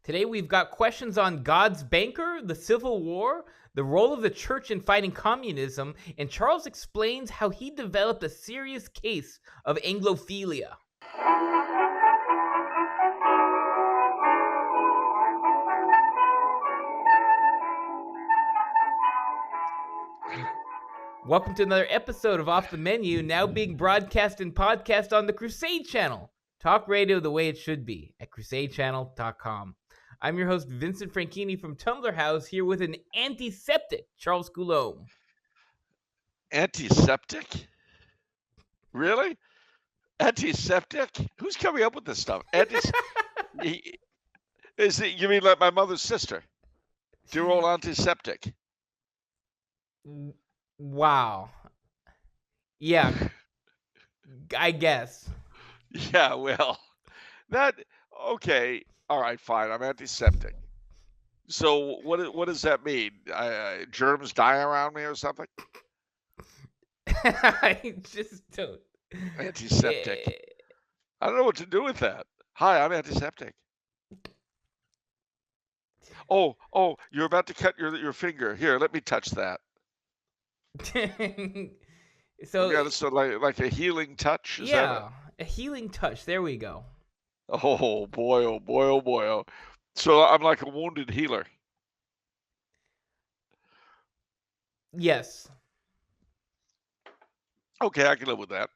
Today we've got questions on God's banker, the Civil War, the role of the church in fighting communism, and Charles explains how he developed a serious case of Anglophilia. Welcome to another episode of Off the Menu, now being broadcast and podcast on the Crusade Channel. Talk radio the way it should be at crusadechannel.com. I'm your host, Vincent Franchini from Tumblr House, here with an antiseptic, Charles Coulombe. Antiseptic? Really? Antiseptic? Who's coming up with this stuff? You mean like my mother's sister? Dear old antiseptic. Wow. Yeah, I guess. Yeah, well, okay. All right, fine. I'm antiseptic. So what does that mean? Germs die around me or something? I just don't. Antiseptic. I don't know what to do with that. Hi, I'm antiseptic. Oh, you're about to cut your finger. Here, let me touch that. So yeah, so like a healing touch. Is yeah, a healing touch. There we go. Oh boy, oh boy, oh boy. Oh. So I'm like a wounded healer. Yes. Okay, I can live with that.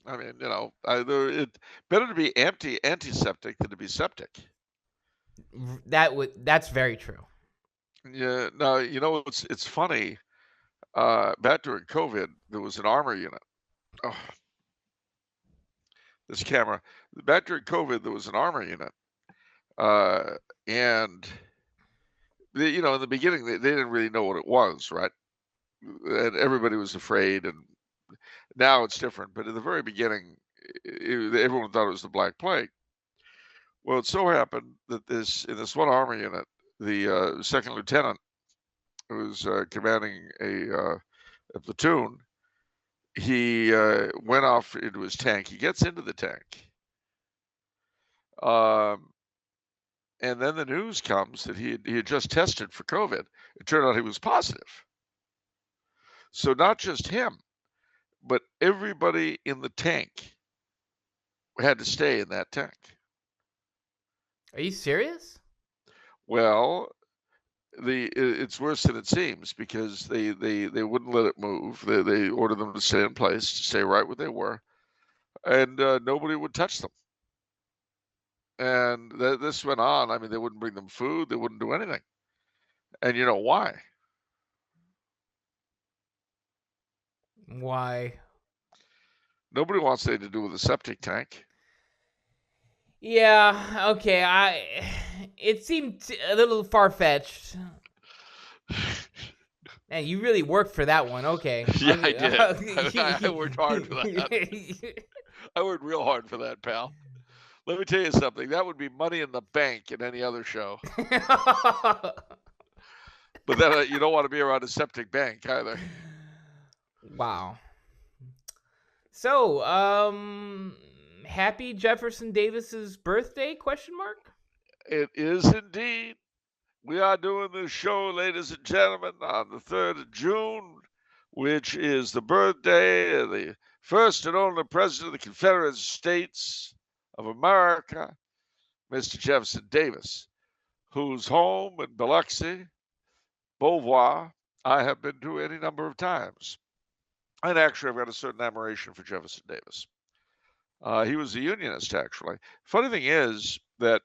I mean, it's better to be antiseptic than to be septic. That's very true. Yeah. No, it's funny. Back during COVID, there was an armor unit. Oh, this camera. Back during COVID, there was an armor unit, and in the beginning, they didn't really know what it was, right? And everybody was afraid, and now it's different. But in the very beginning, everyone thought it was the Black Plague. Well, it so happened that in this one armor unit, the second lieutenant who was commanding a platoon, he went off into his tank. He gets into the tank. And then the news comes that he had just tested for COVID. It turned out he was positive. So not just him, but everybody in the tank had to stay in that tank. Are you serious? Well, it's worse than it seems, because they wouldn't let it move. They ordered them to stay in place, to stay right where they were, and nobody would touch them. And this went on. I mean, they wouldn't bring them food. They wouldn't do anything. And you know why? Why? Nobody wants anything to do with a septic tank. Yeah, okay. It seemed a little far-fetched. Man, you really worked for that one. Okay. Yeah, I did. I worked hard for that. I worked real hard for that, pal. Let me tell you something. That would be money in the bank in any other show. But then you don't want to be around a septic bank either. Wow. So, happy Jefferson Davis's birthday, question mark? It is indeed. We are doing this show, ladies and gentlemen, on the 3rd of June, which is the birthday of the first and only president of the Confederate States of America, Mr. Jefferson Davis, whose home in Biloxi, Beauvoir, I have been to any number of times. And actually, I've got a certain admiration for Jefferson Davis. He was a Unionist, actually. Funny thing is that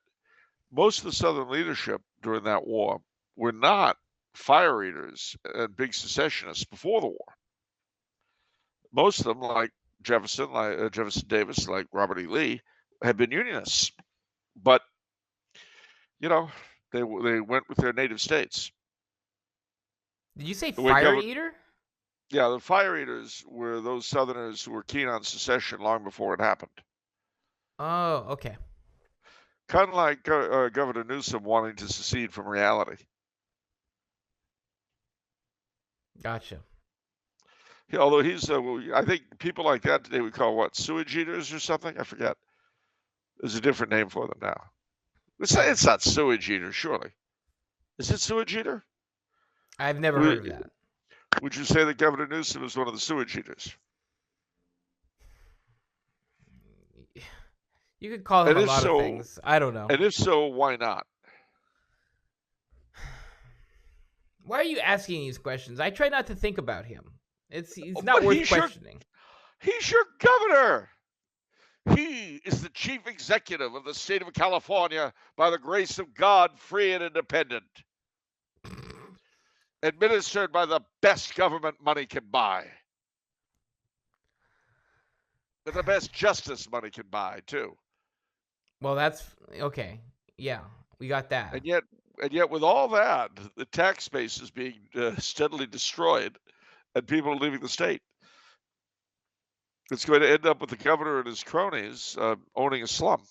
most of the Southern leadership during that war were not fire eaters and big secessionists before the war. Most of them, like Jefferson Davis, like Robert E. Lee, had been Unionists. But, they went with their native states. Did you say fire eater? Yeah, the fire eaters were those Southerners who were keen on secession long before it happened. Oh, okay. Kind of like Governor Newsom wanting to secede from reality. Gotcha. Yeah, although he's, I think people like that today we call what, sewage eaters or something? I forget. There's a different name for them now. It's not sewage eater, surely. Is it sewage eater? I've never heard of that. Would you say that Governor Newsom is one of the sewage eaters? You could call him a lot of things. I don't know. And if so, why not? Why are you asking these questions? I try not to think about him. He's not worth questioning. He's your governor. He is the chief executive of the state of California by the grace of God, free and independent. Administered by the best government money can buy. But the best justice money can buy, too. Well, that's okay. Yeah, we got that. And yet, with all that, the tax base is being steadily destroyed, and people are leaving the state. It's going to end up with the governor and his cronies owning a slum.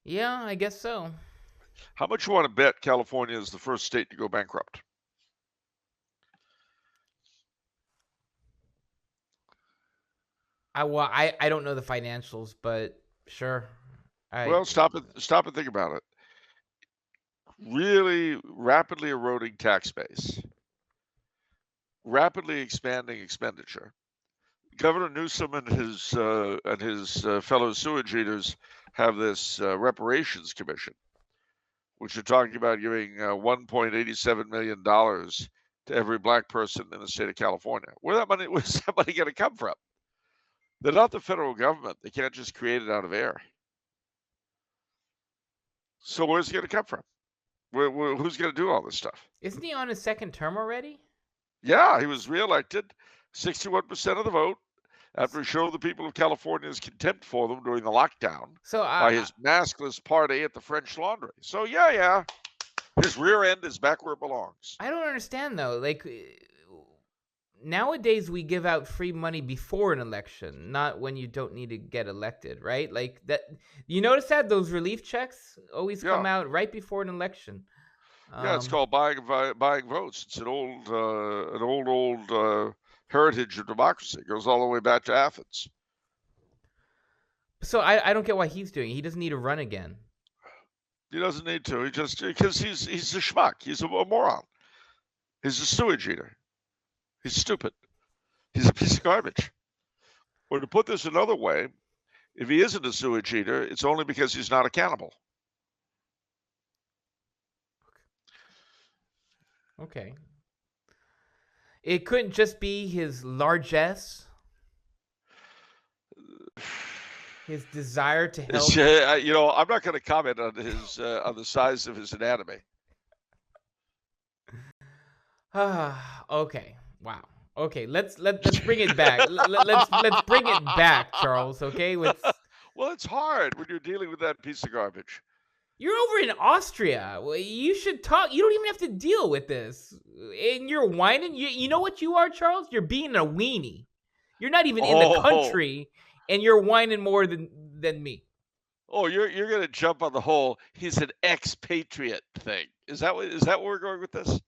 Yeah, I guess so. How much you want to bet California is the first state to go bankrupt? I don't know the financials, but sure. Well, stop and think about it. Really rapidly eroding tax base, rapidly expanding expenditure. Governor Newsom and his fellow sewage eaters have this reparations commission, which are talking about giving $1.87 million to every black person in the state of California. Where's that money going to come from? They're not the federal government. They can't just create it out of air. So where's it going to come from? Who's going to do all this stuff? Isn't he on his second term already? Yeah, he was reelected, 61% of the vote, after he showed the people of California's contempt for them during the lockdown by his maskless party at the French Laundry. So yeah, his rear end is back where it belongs. I don't understand though. Like nowadays, we give out free money before an election, not when you don't need to get elected, right? Like that. You notice that those relief checks always come out right before an election. Yeah, it's called buying votes. It's an old heritage of democracy. It goes all the way back to Athens. So I don't get why he's doing it. He doesn't need to run again. He doesn't need to. Because he's a schmuck. He's a moron. He's a sewage eater. He's stupid. He's a piece of garbage. Or to put this another way, if he isn't a sewage eater, it's only because he's not a cannibal. Okay. It couldn't just be his largesse, his desire to help. I'm not going to comment on his on the size of his anatomy. Okay. Wow. Okay. Let's bring it back. Let's bring it back, Charles. Okay. Well, it's hard when you're dealing with that piece of garbage. You're over in Austria. You should talk. You don't even have to deal with this. And you're whining. You know what you are, Charles? You're being a weenie. You're not even in the country, and you're whining more than me. Oh, you're gonna jump on the whole he's an expatriate thing. Is that where we're going with this?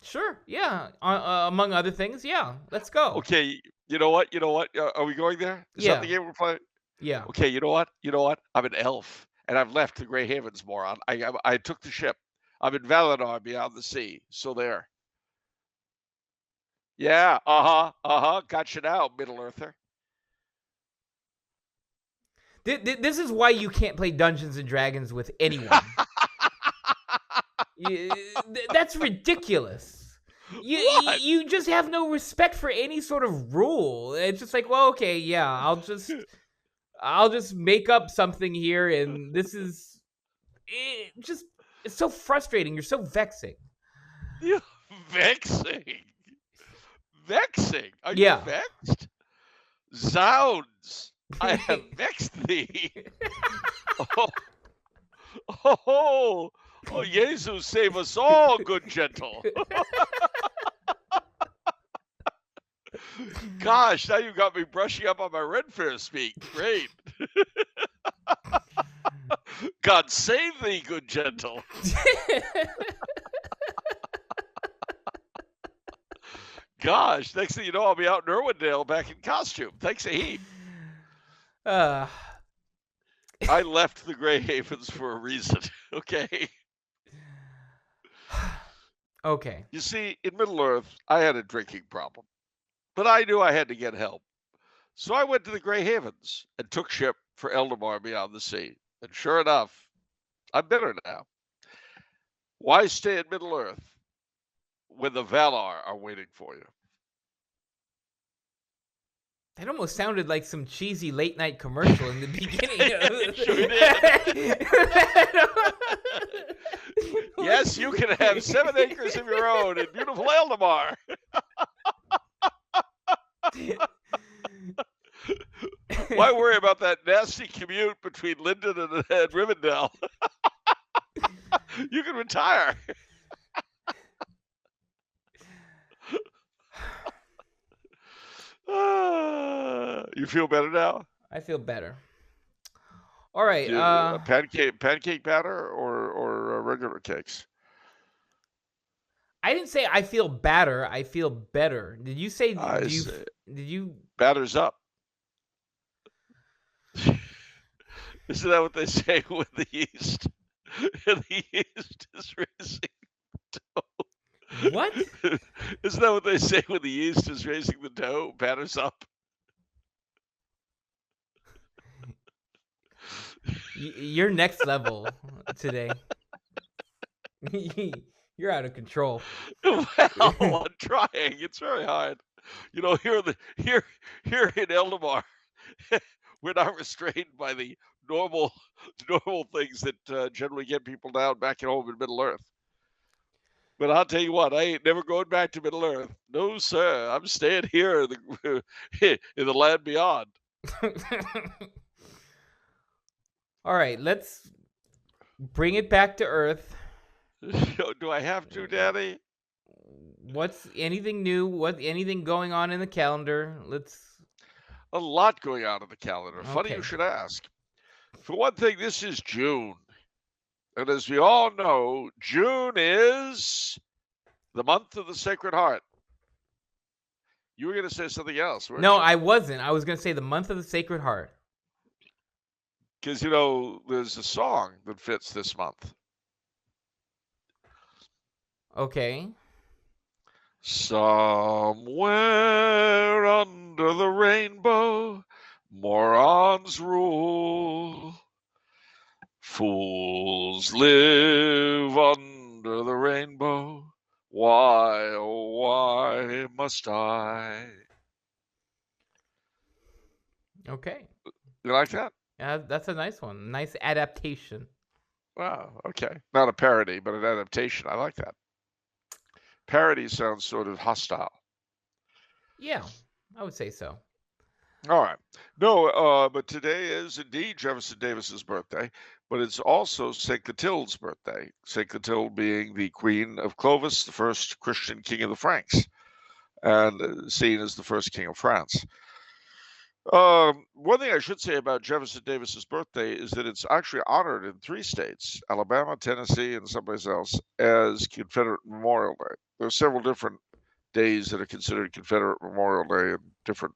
Sure. Yeah. Among other things. Yeah. Let's go. Okay. You know what? Are we going there? Is that the game we're playing? Yeah. Okay. You know what? I'm an elf. And I've left the Grey Havens, moron. I took the ship. I'm in Valinor beyond the sea. So there. Yeah. Gotcha now, Middle Earther. This is why you can't play Dungeons and Dragons with anyone. That's ridiculous. You just have no respect for any sort of rule. It's just like, well, okay, yeah, I'll just make up something here, and this is it's so frustrating. You're so vexing. You're vexing. Are you vexed? Zounds, I have vexed thee. Oh, Jesus, save us all, good gentle. Gosh, now you got me brushing up on my Red Fair speak. Great. God save thee, good gentle. Gosh, next thing you know, I'll be out in Irwindale back in costume. Thanks a heap. I left the Grey Havens for a reason, okay? Okay. You see, in Middle-earth, I had a drinking problem, but I knew I had to get help. So I went to the Grey Havens and took ship for Eldamar beyond the sea. And sure enough, I'm bitter now. Why stay in Middle-earth when the Valar are waiting for you? That almost sounded like some cheesy late night commercial in the beginning. It sure did. Yes, you can have 7 acres of your own in beautiful Eldamar. Why worry about that nasty commute between Linden and Rivendell? You can retire. You feel better now? I feel better. All right. Pancake batter or regular cakes? I didn't say I feel better. I feel better. Did you say? Did you? Batter's up. Isn't that what they say with the yeast? The yeast is raising the dough. What? Isn't that what they say when the yeast is raising the dough? Batter's up. You're next level today. You're out of control. Well, I'm trying. It's very hard. You know, here in Eldamar, we're not restrained by the normal things that generally get people down back at home in Middle Earth. But I'll tell you what, I ain't never going back to Middle Earth. No, sir. I'm staying here in the land beyond. All right, let's bring it back to Earth. Do I have to, Daddy? What's anything new? Anything going on in the calendar? A lot going on in the calendar. Okay. Funny you should ask. For one thing, this is June. And as we all know, June is the month of the Sacred Heart. You were going to say something else, weren't you? No, I wasn't. I was going to say the month of the Sacred Heart. Because, you know, there's a song that fits this month. Okay. Somewhere under the rainbow, morons rule. Fools live under the rainbow. Why, oh, why must I? Okay. You like that? That's a nice one. Nice adaptation. Wow, okay. Not a parody, but an adaptation. I like that. Parody sounds sort of hostile. Yeah, I would say so. All right. No, but today is indeed Jefferson Davis's birthday, but it's also St. Clotilde's birthday. St. Clotilde being the queen of Clovis, the first Christian king of the Franks, and seen as the first king of France. One thing I should say about Jefferson Davis's birthday is that it's actually honored in 3 states, Alabama, Tennessee, and someplace else, as Confederate Memorial Day. There are several different days that are considered Confederate Memorial Day in different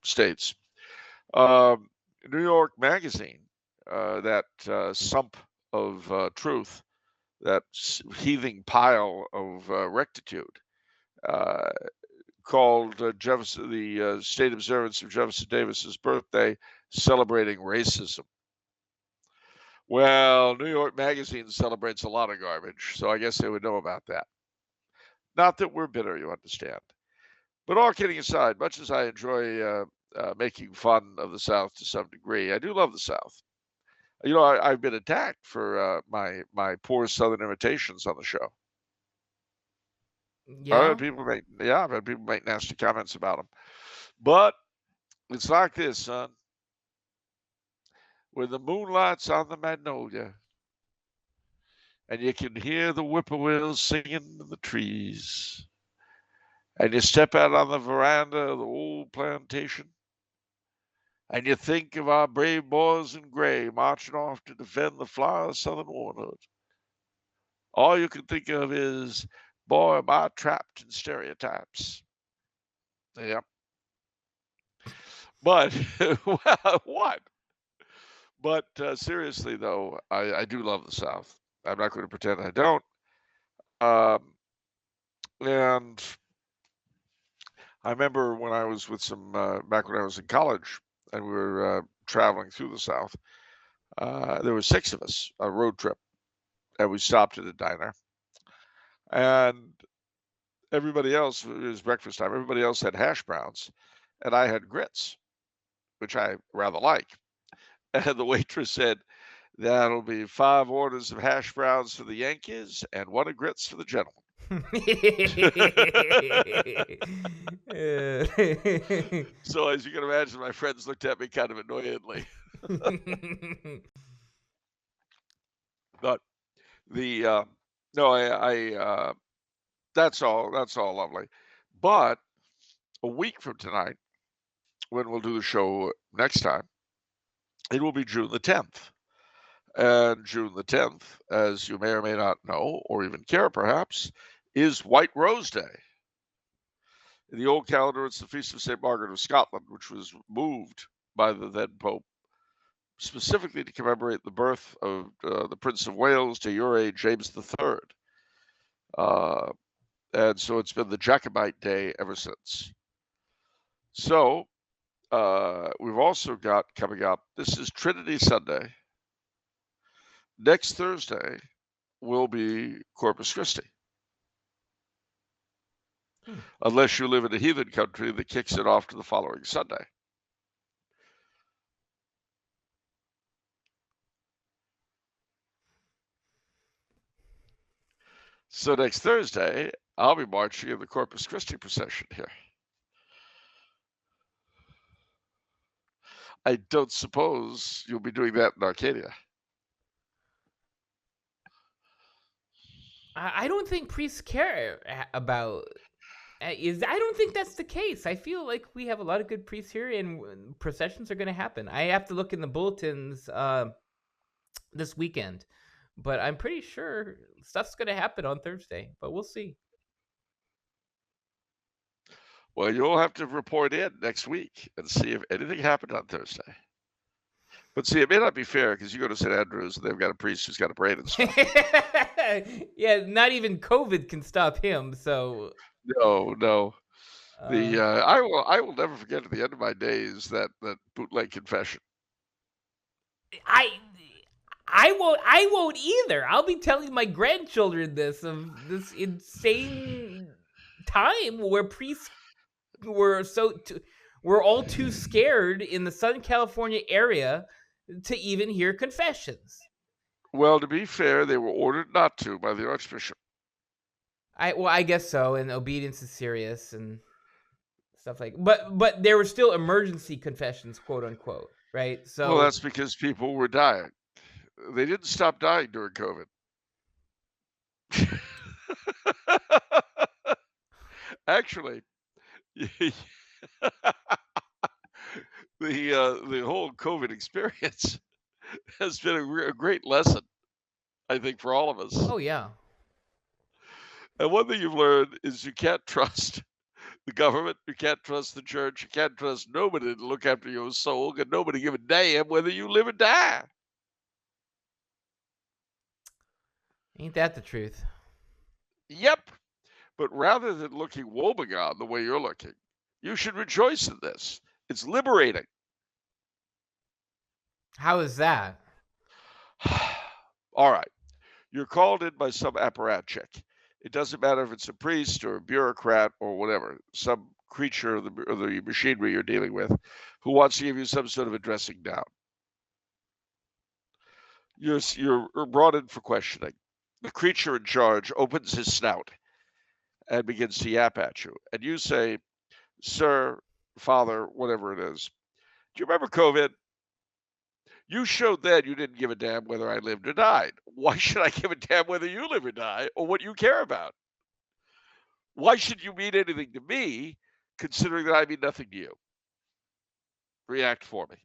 states. New York Magazine, that sump of truth, that heaving pile of rectitude, called the state observance of Jefferson Davis's birthday celebrating racism. Well, New York Magazine celebrates a lot of garbage, so I guess they would know about that. Not that we're bitter, you understand. But all kidding aside, much as I enjoy making fun of the South to some degree, I do love the South. You know, I've been attacked for my poor Southern imitations on the show. Yeah. I've had people make nasty comments about them. But it's like this, son. When the moonlight's on the magnolia, and you can hear the whippoorwills singing in the trees, and you step out on the veranda of the old plantation, and you think of our brave boys in gray marching off to defend the flower of Southern womanhood, all you can think of is, boy, am I trapped in stereotypes. Yep. But, well, what? But seriously, though, I do love the South. I'm not going to pretend I don't. And I remember when I was with some, back when I was in college and we were traveling through the South, there were 6 of us, a road trip, and we stopped at a diner. And everybody else, it was breakfast time, everybody else had hash browns, and I had grits, which I rather like. And the waitress said, "That'll be 5 orders of hash browns for the Yankees and 1 of grits for the gentleman." So as you can imagine, my friends looked at me kind of annoyedly. But the no, that's all lovely. But a week from tonight, when we'll do the show next time, it will be June the 10th. And June the 10th, as you may or may not know, or even care perhaps, is White Rose Day. In the old calendar, it's the Feast of St. Margaret of Scotland, which was moved by the then Pope specifically to commemorate the birth of the Prince of Wales to your age, James III. And so it's been the Jacobite Day ever since. So we've also got coming up, this is Trinity Sunday. Next Thursday will be Corpus Christi. Unless you live in a heathen country that kicks it off to the following Sunday. So next Thursday, I'll be marching in the Corpus Christi procession here. I don't suppose you'll be doing that in Arcadia. I don't think priests care about. I don't think that's the case. I feel like we have a lot of good priests here, and processions are going to happen. I have to look in the bulletins this weekend, but I'm pretty sure stuff's going to happen on Thursday. But we'll see. Well, you'll have to report in next week and see if anything happened on Thursday. But see, it may not be fair because you go to St. Andrews and they've got a priest who's got a brain and stuff. Yeah, not even COVID can stop him. So no. I will never forget at the end of my days that bootleg confession. I won't either. I'll be telling my grandchildren this insane time where priests were we're all too scared in the Southern California area to even hear confessions. Well, to be fair, they were ordered not to by the Archbishop. I guess so, and obedience is serious and stuff like. But there were still emergency confessions, quote unquote, right? So well, that's because people were dying. They didn't stop dying during COVID. Actually, the whole COVID experience has been a great lesson, I think, for all of us. Oh yeah. And one thing you've learned is you can't trust the government, you can't trust the church, you can't trust nobody to look after your soul, and nobody give a damn whether you live or die. Ain't that the truth? Yep. But rather than looking woebegone the way you're looking, you should rejoice in this. It's liberating. How is that? All right. You're called in by some apparatchik. It doesn't matter if it's a priest or a bureaucrat or whatever, some creature of the machinery you're dealing with who wants to give you some sort of a dressing down. You're brought in for questioning. The creature in charge opens his snout and begins to yap at you. And you say, "Sir, father, whatever it is, do you remember COVID? You showed then you didn't give a damn whether I lived or died. Why should I give a damn whether you live or die or what you care about? Why should you mean anything to me, considering that I mean nothing to you? React for me."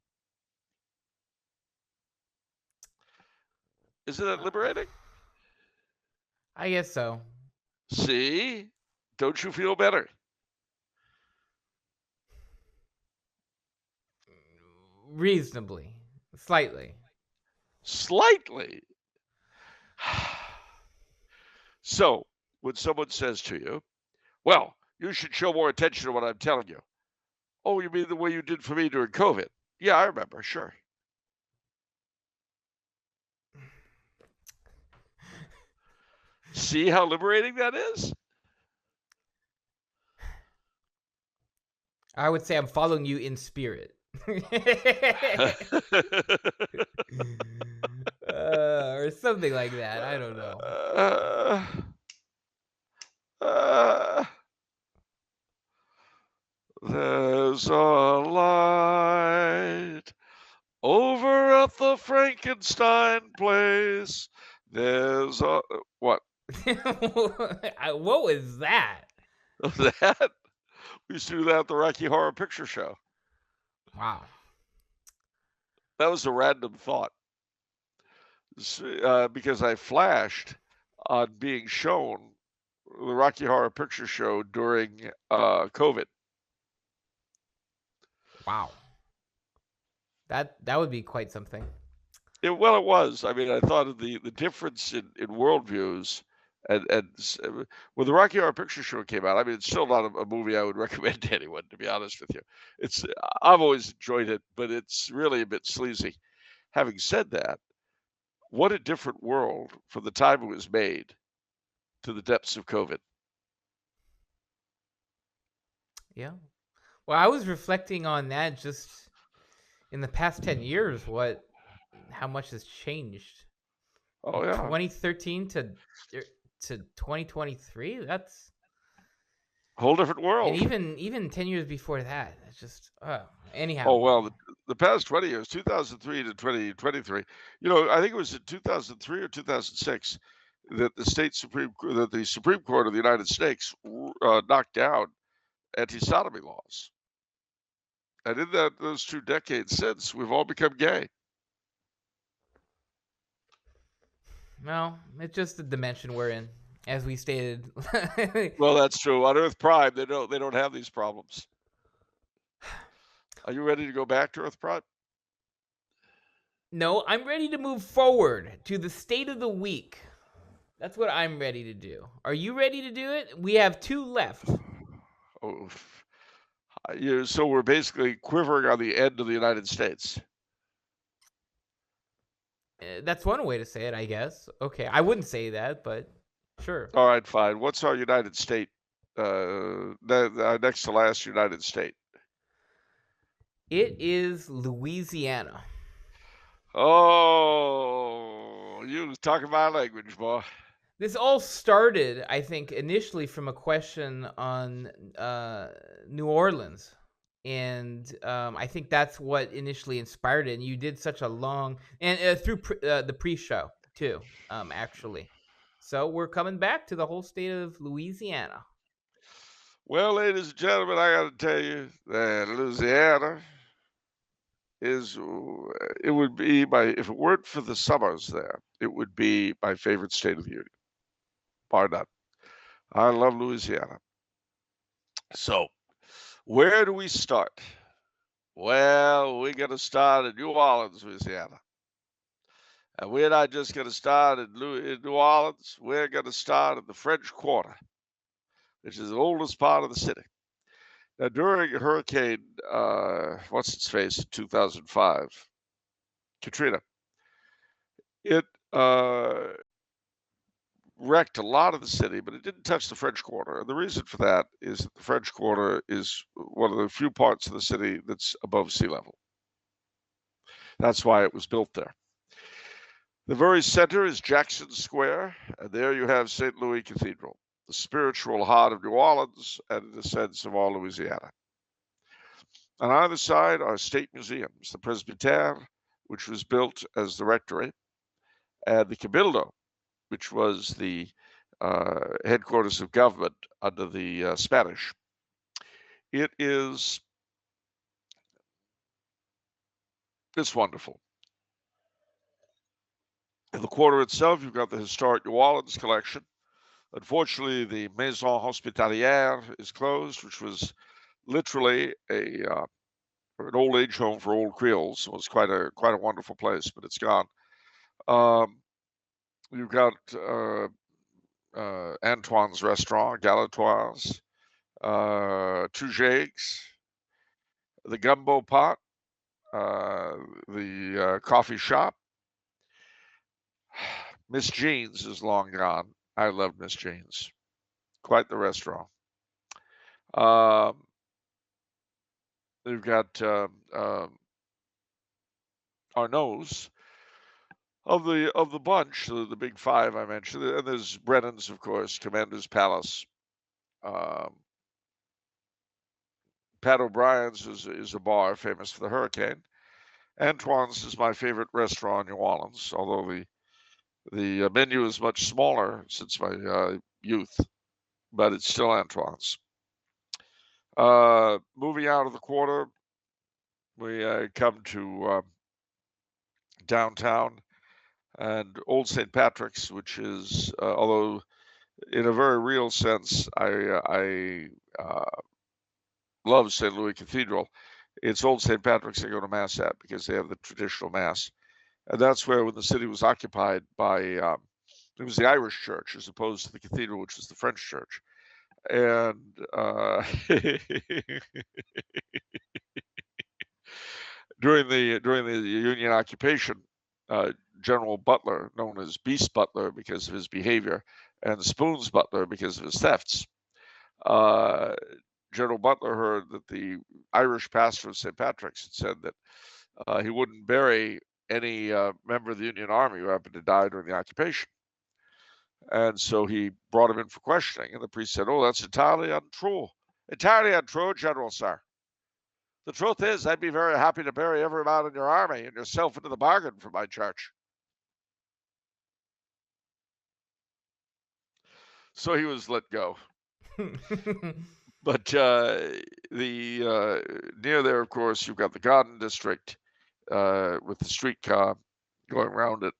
Isn't that liberating? I guess so. See? Don't you feel better? Reasonably. Slightly. Slightly. So, when someone says to you, well, you should show more attention to what I'm telling you. Oh, you mean the way you did for me during COVID? Yeah, I remember, sure. See how liberating that is? I would say I'm following you in spirit. Or something like that. I don't know. There's a light over at the Frankenstein place. There's a what? What was that? That we used to do that at the Rocky Horror Picture Show. Wow. That was a random thought because I flashed on being shown the Rocky Horror Picture Show during COVID. Wow. That would be quite something. It was. I mean, I thought of the difference in worldviews, and when the Rocky Horror Picture Show came out, I mean, it's still not a movie I would recommend to anyone, to be honest with you. I've always enjoyed it, but it's really a bit sleazy. Having said that, what a different world from the time it was made to the depths of COVID. Yeah. Well, I was reflecting on that just in the past 10 years, how much has changed. Oh yeah. 2013 to 2023, that's a whole different world. And even 10 years before that, it's just anyhow. Oh well, the past 20 years, 2003 to 2023. I think it was in 2003 or 2006 that the Supreme Court of the United States knocked down anti-sodomy laws. And in those 2 decades since, we've all become gay. Well, it's just the dimension we're in, as we stated. Well, that's true. On Earth Prime, they don't have these problems. Are you ready to go back to Earth Prime? No, I'm ready to move forward to the state of the week. That's what I'm ready to do. Are you ready to do it? We have 2 left. Oh, so we're basically quivering on the end of the United States. That's one way to say it, I guess. Okay, I wouldn't say that, but sure. All right, fine. What's our United State? Next to last United State. It is Louisiana. Oh, you talking my language, boy. This all started, I think, initially from a question on New Orleans. And I think that's what initially inspired it. And you did such a long... And through the pre-show, too, actually. So we're coming back to the whole state of Louisiana. Well, ladies and gentlemen, I got to tell you that Louisiana it would be if it weren't for the summers there, it would be my favorite state of the union. Bar none. I love Louisiana. So, where do we start? Well, we're going to start in New Orleans, Louisiana. And we're not just going to start in New Orleans. We're going to start in the French Quarter, which is the oldest part of the city. Now, during Hurricane, what's its face, in 2005, Katrina, it wrecked a lot of the city, but it didn't touch the French Quarter. And the reason for that is that the French Quarter is one of the few parts of the city that's above sea level. That's why it was built there. The very center is Jackson Square, and there you have St. Louis Cathedral, the spiritual heart of New Orleans and in a sense of all Louisiana. On either side are state museums, the Presbytère, which was built as the rectory, and the Cabildo, which was the headquarters of government under the Spanish. It's wonderful. In the quarter itself, you've got the historic New Orleans collection. Unfortunately, the Maison Hospitalière is closed, which was literally an old age home for old Creoles. So it's quite a wonderful place, but it's gone. You've got Antoine's Restaurant, Galatoire's, Toujague's, the Gumbo Pot, the coffee shop. Miss Jean's is long gone. I love Miss Jean's. Quite the restaurant. We've got Arnaud's of the bunch, the big five I mentioned, and there's Brennan's, of course, Commander's Palace. Pat O'Brien's is a bar famous for the hurricane. Antoine's is my favorite restaurant in New Orleans, although the menu is much smaller since my youth, but it's still Antoine's. Moving out of the quarter, we come to downtown and Old St. Patrick's, which is, although in a very real sense, I love St. Louis Cathedral. It's Old St. Patrick's I go to Mass at because they have the traditional Mass. And that's where, when the city was occupied by, it was the Irish church as opposed to the cathedral, which was the French church. And during the Union occupation, General Butler, known as Beast Butler because of his behavior, and Spoons Butler because of his thefts, General Butler heard that the Irish pastor of St. Patrick's had said that he wouldn't bury any member of the Union Army who happened to die during the occupation. And so he brought him in for questioning, and the priest said, "Oh, that's entirely untrue. Entirely untrue, General, sir. The truth is, I'd be very happy to bury every man in your army and yourself into the bargain for my church." So he was let go. But near there, of course, you've got the Garden District with the streetcar going around it.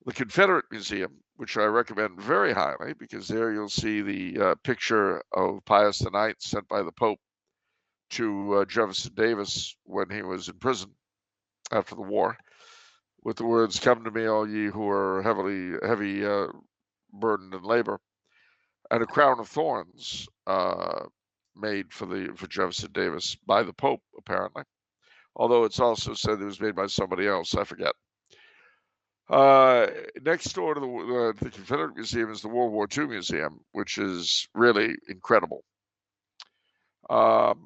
The Confederate Museum, which I recommend very highly, because there you'll see the picture of Pius IX sent by the Pope to Jefferson Davis when he was in prison after the war, with the words, "Come to me, all ye who are heavy burdened in labor," and a crown of thorns made for Jefferson Davis by the Pope, apparently. Although it's also said it was made by somebody else, I forget. Next door to the Confederate Museum is the World War II Museum, which is really incredible. But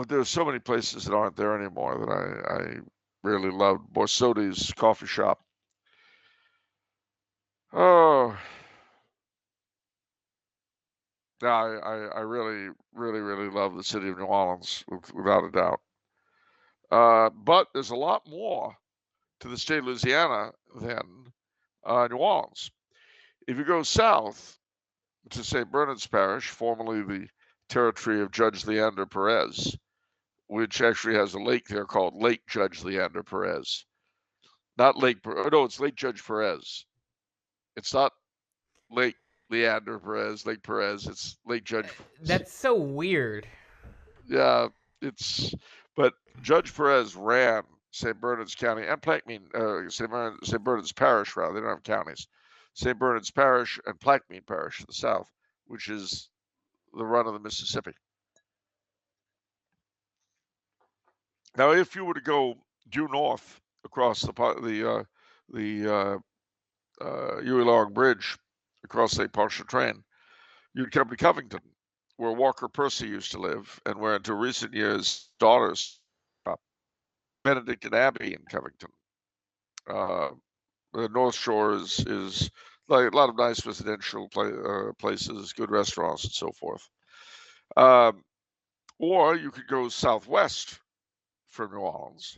there are so many places that aren't there anymore that I really loved. Borsodi's coffee shop. Oh, I really, really, really love the city of New Orleans, without a doubt. But there's a lot more to the state of Louisiana than New Orleans. If you go south to St. Bernard's Parish, formerly the territory of Judge Leander Perez, which actually has a lake there called Lake Judge Leander Perez. Not Lake, no, it's Lake Judge Perez. It's not Lake Leander Perez, Lake Perez. It's Lake Judge Perez. That's so weird. Yeah, but Judge Perez ran St. Bernard's County and Plaquemine, St. Bernard's Parish, rather. They don't have counties. St. Bernard's Parish and Plaquemine Parish in the south, which is the run of the Mississippi. Now, if you were to go due north across the Huey Long Bridge across St. Pontchartrain, you'd come to Covington, where Walker Percy used to live, and where until recent years daughters, Benedictine Abbey in Covington. The North Shore is like a lot of nice residential places, good restaurants, and so forth. Or you could go southwest from New Orleans,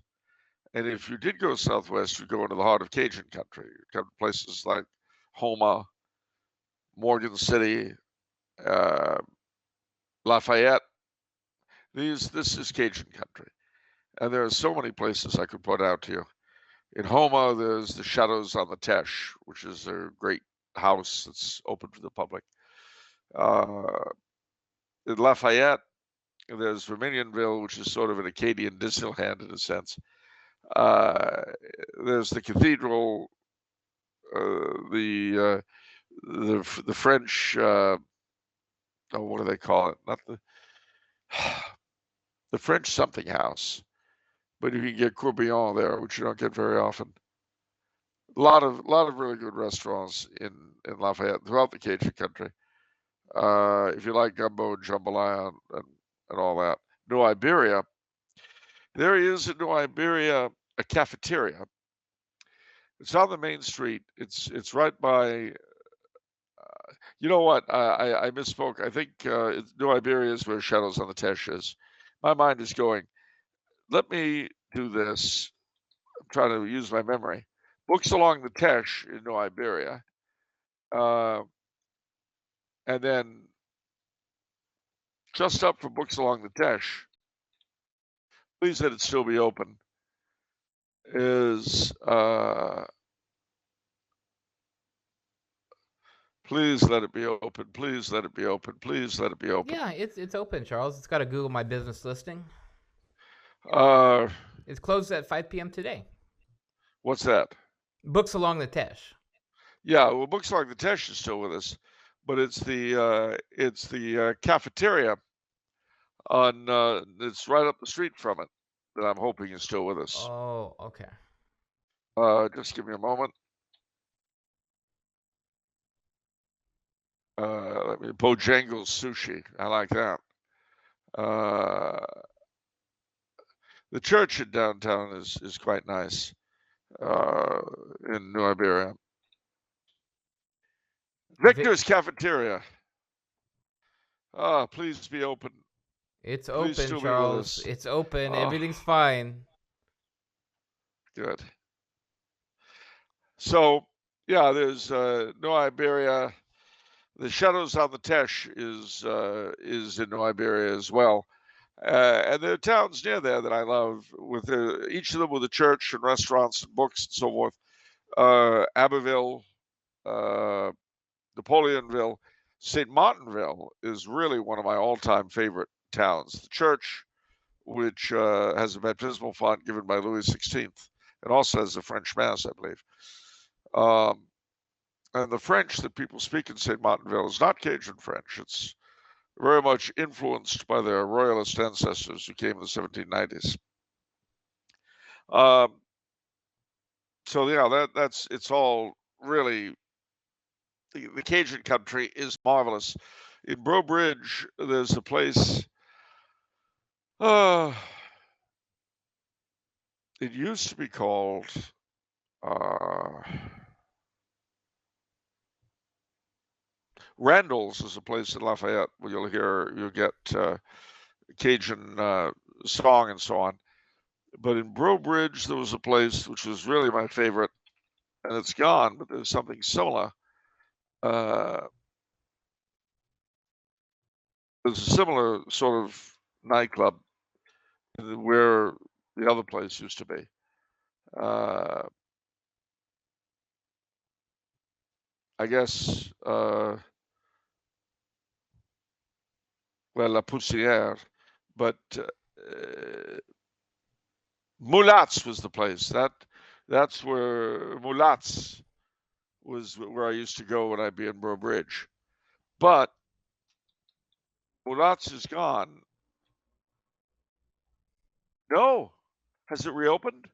and if you did go southwest, you'd go into the heart of Cajun country. You'd come to places like Houma, Morgan City, Lafayette. This is Cajun country, and there are so many places I could point out to you. In Houma, there's the Chateaux on the Teche, which is a great house that's open to the public. In Lafayette, there's Vermilionville, which is sort of an Acadian Disneyland in a sense. There's the cathedral, the French. What do they call it? Not the French something house, but you can get Courbillon there, which you don't get very often. A lot of really good restaurants in Lafayette throughout the Cajun country. If you like gumbo and jambalaya and all that. New Iberia. There is in New Iberia a cafeteria. It's on the main street. It's right by. You know what? I misspoke. I think New Iberia is where Shadows on the Teche is. My mind is going. Let me do this. I'm trying to use my memory. Books Along the Teche in New Iberia, and then just up from Books Along the Teche. Please let it still be open. Is please let it be open. Please let it be open. Please let it be open. Yeah, it's open, Charles. It's got a Google My Business listing. Uh, It's closed at 5 p.m. today. What's that? Books Along the Teche. Yeah, well, Books Along the Teche is still with us, but it's the cafeteria on it's right up the street from it that I'm hoping is still with us. Oh, okay. Just give me a moment. Let me Bojangles Sushi. I like that. The church in downtown is quite nice in New Iberia. Victor's Cafeteria. Please be open. It's Please open, Charles. It's open. Everything's fine. Good. So, yeah, there's New Iberia. The Shadows on the Teche is in New Iberia as well. And there are towns near there that I love, with each of them with a church and restaurants and books and so forth. Abbeville, Napoleonville, St. Martinville is really one of my all-time favorite towns. The church, which has a baptismal font given by Louis XVI, and also has a French Mass, I believe. And the French that people speak in St. Martinville is not Cajun French. It's very much influenced by their royalist ancestors who came in the 1790s. So yeah, it's all really, the Cajun country is marvelous. In Breaux Bridge, there's a place. It used to be called. Randall's is a place in Lafayette where you'll get Cajun song and so on. But in Breaux Bridge, there was a place which was really my favorite, and it's gone, but there's something similar. There's a similar sort of nightclub where the other place used to be. I guess, well, La Poussière, but Mulats was the place. That's where Mulats was, where I used to go when I'd be in Breaux Bridge. But Mulats is gone. No, has it reopened?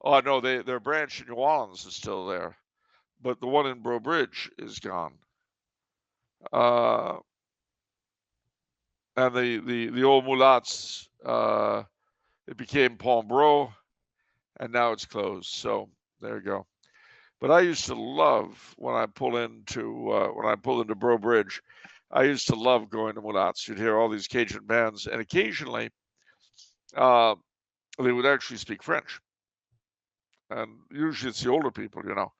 Oh no, their branch in New Orleans is still there, but the one in Breaux Bridge is gone. And the old Mulats, it became Pombreau, and now it's closed. So there you go. But I used to love when I pull into Breaux Bridge. I used to love going to Mulats. You'd hear all these Cajun bands, and occasionally they would actually speak French. And usually it's the older people, you know.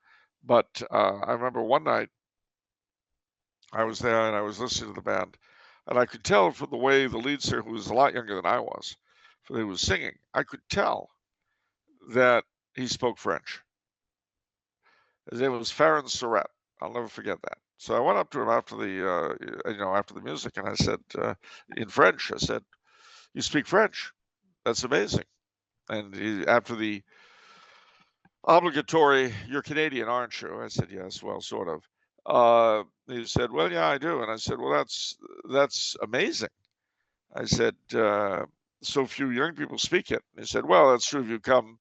But I remember one night I was there and I was listening to the band, and I could tell from the way the lead singer, who was a lot younger than I was, he was singing, I could tell that he spoke French. His name was Farron Surratt. I'll never forget that. So I went up to him after the music, and I said, in French, I said, "You speak French? That's amazing." And after the obligatory, "You're Canadian, aren't you?" I said, "Yes." "Well, sort of." He said, "Well, yeah, I do." And I said, "Well, that's amazing." I said, "So few young people speak it." And he said, "Well, that's true if you come."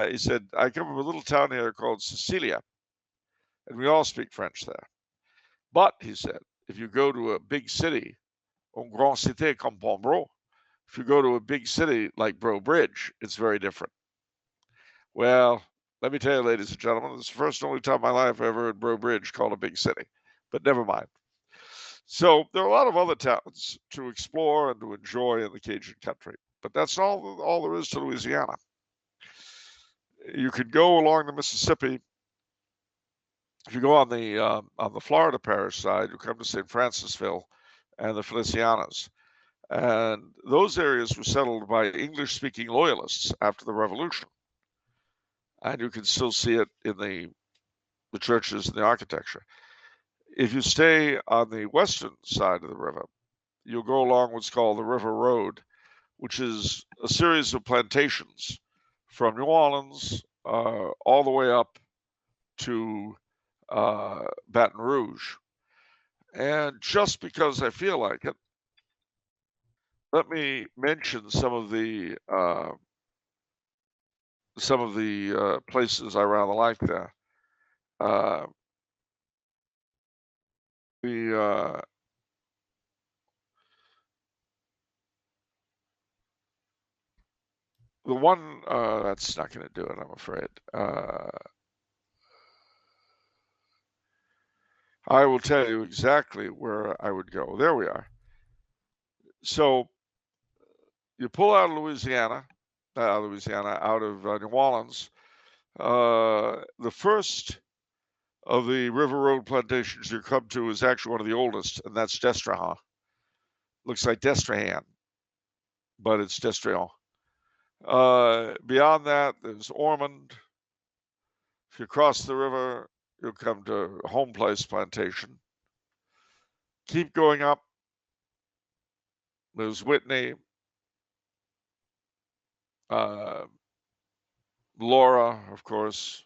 He said, "I come from a little town here called Cecilia, and we all speak French there. But," he said, "if you go to a big city, une grande cité comme Pombro, if you go to a big city like Breaux Bridge, it's very different." Well, let me tell you, ladies and gentlemen, this is the first and only time in my life I ever heard Breaux Bridge called a big city. But never mind. So there are a lot of other towns to explore and to enjoy in the Cajun country, but that's all there is to Louisiana. You could go along the Mississippi. If you go on the Florida parish side, you come to St. Francisville and the Felicianas, and those areas were settled by English-speaking loyalists after the Revolution, and you can still see it in the churches and the architecture. If you stay on the western side of the river, you'll go along what's called the River Road, which is a series of plantations from New Orleans all the way up to Baton Rouge. And just because I feel like it, let me mention some of the places I rather like there. The one that's not going to do it, I'm afraid. I will tell you exactly where I would go. There we are. So you pull out of Louisiana, out of New Orleans. The first of the River Road plantations you come to is actually one of the oldest, and that's Destrehan. Looks like Destrehan, but it's Destrehan. Beyond that, there's Ormond. If you cross the river, you'll come to Home Place Plantation. Keep going up. There's Whitney, Laura, of course.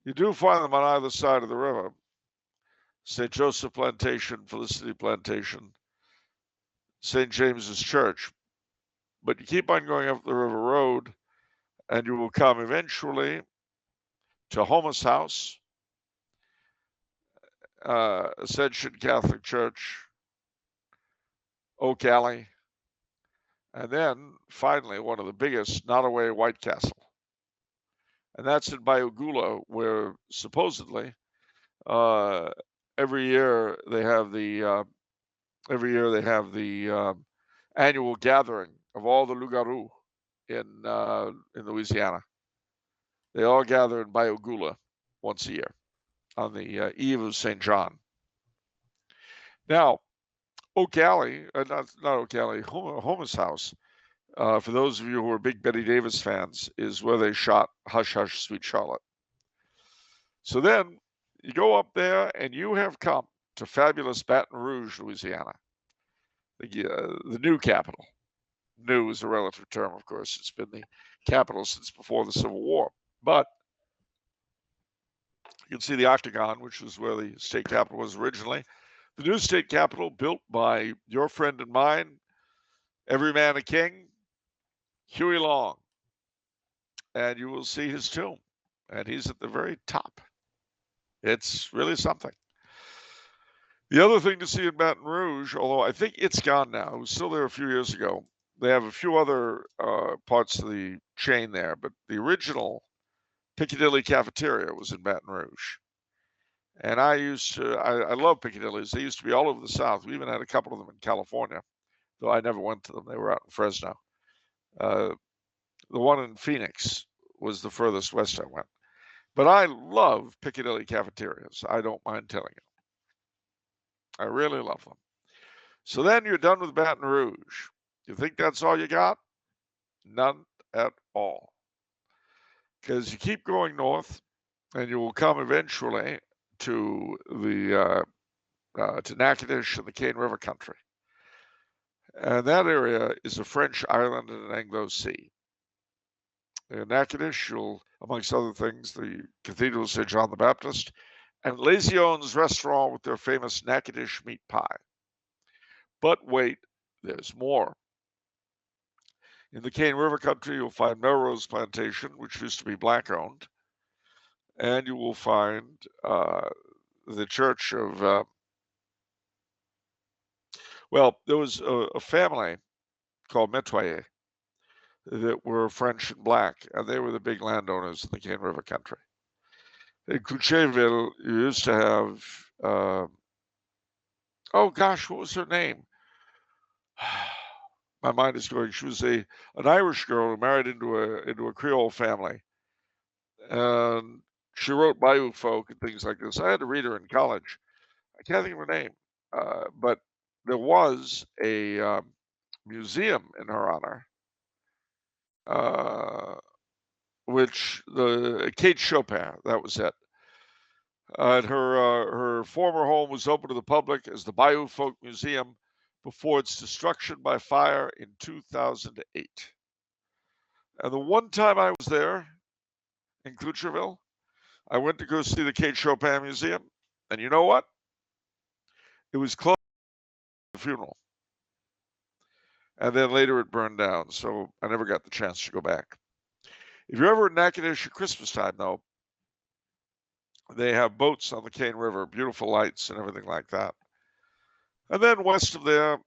You do find them on either side of the river. St. Joseph Plantation, Felicity Plantation, St. James's Church. But you keep on going up the river road, and you will come eventually to Homus House, Ascension Catholic Church, Oak Alley, and then finally one of the biggest, Nottoway White Castle. And that's in Bayou-Goula, where supposedly every year they have the annual gathering of all the loups-garous in Louisiana. They all gather in Bayou-Goula once a year on the eve of St. John. Now, Oak Alley, not Oak Alley, Homus House, for those of you who are big Betty Davis fans, is where they shot Hush Hush Sweet Charlotte. So then you go up there and you have come to fabulous Baton Rouge, Louisiana, the new capital. New is a relative term, of course. It's been the capital since before the Civil War. But you can see the Octagon, which was where the state capital was originally. The new state capital, built by your friend and mine, every man a king, Huey Long. And you will see his tomb. And he's at the very top. It's really something. The other thing to see in Baton Rouge, although I think it's gone now, it was still there a few years ago. They have a few other parts of the chain there, but the original Piccadilly Cafeteria was in Baton Rouge. And I love Piccadillys. They used to be all over the South. We even had a couple of them in California, though I never went to them. They were out in Fresno. The one in Phoenix was the furthest west I went. But I love Piccadilly cafeterias. I don't mind telling you. I really love them. So then you're done with Baton Rouge. You think that's all you got? None at all. Because you keep going north, and you will come eventually to the to Natchitoches and the Cane River country. And that area is a French island in an Anglo Sea. In Natchitoches, you'll, amongst other things, the Cathedral of St. John the Baptist, and Lesion's restaurant with their famous Natchitoches meat pie. But wait, there's more. In the Cane River country, you'll find Melrose Plantation, which used to be black-owned, and you will find the church of, well, there was a family called Metoyer that were French and black, and they were the big landowners in the Cane River country. In Coucheville, you used to have, oh gosh, what was her name? My mind is going. She was an Irish girl who married into a Creole family, and she wrote Bayou Folk and things like this. I had to read her in college. I can't think of her name, but there was a museum in her honor, which the Kate Chopin, that was it. And her former home was open to the public as the Bayou Folk Museum before its destruction by fire in 2008. And the one time I was there in Coucheville, I went to go see the Kate Chopin Museum, and you know what? It was closed for the funeral. And then later it burned down, so I never got the chance to go back. If you're ever in Natchitoches at Christmas time, though, they have boats on the Cane River, beautiful lights and everything like that. And then west of there,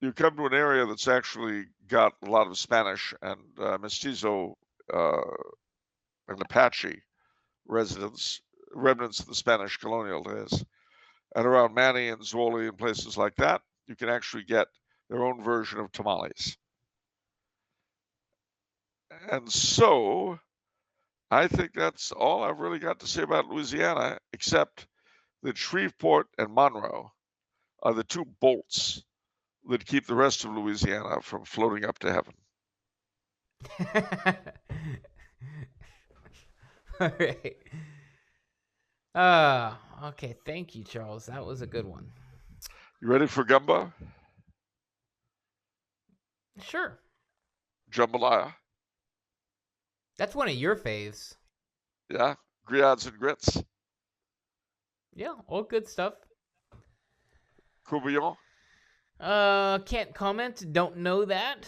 you come to an area that's actually got a lot of Spanish and Mestizo and Apache remnants of the Spanish colonial days. And around Manny and Zwolle and places like that, you can actually get their own version of tamales. And so I think that's all I've really got to say about Louisiana, except that Shreveport and Monroe are the two bolts that keep the rest of Louisiana from floating up to heaven. All right. Okay. Thank you, Charles. That was a good one. You ready for gumbo? Sure. Jambalaya? That's one of your faves. Yeah, griots and grits. Yeah, all good stuff. Courtbouillon? Can't comment. Don't know that.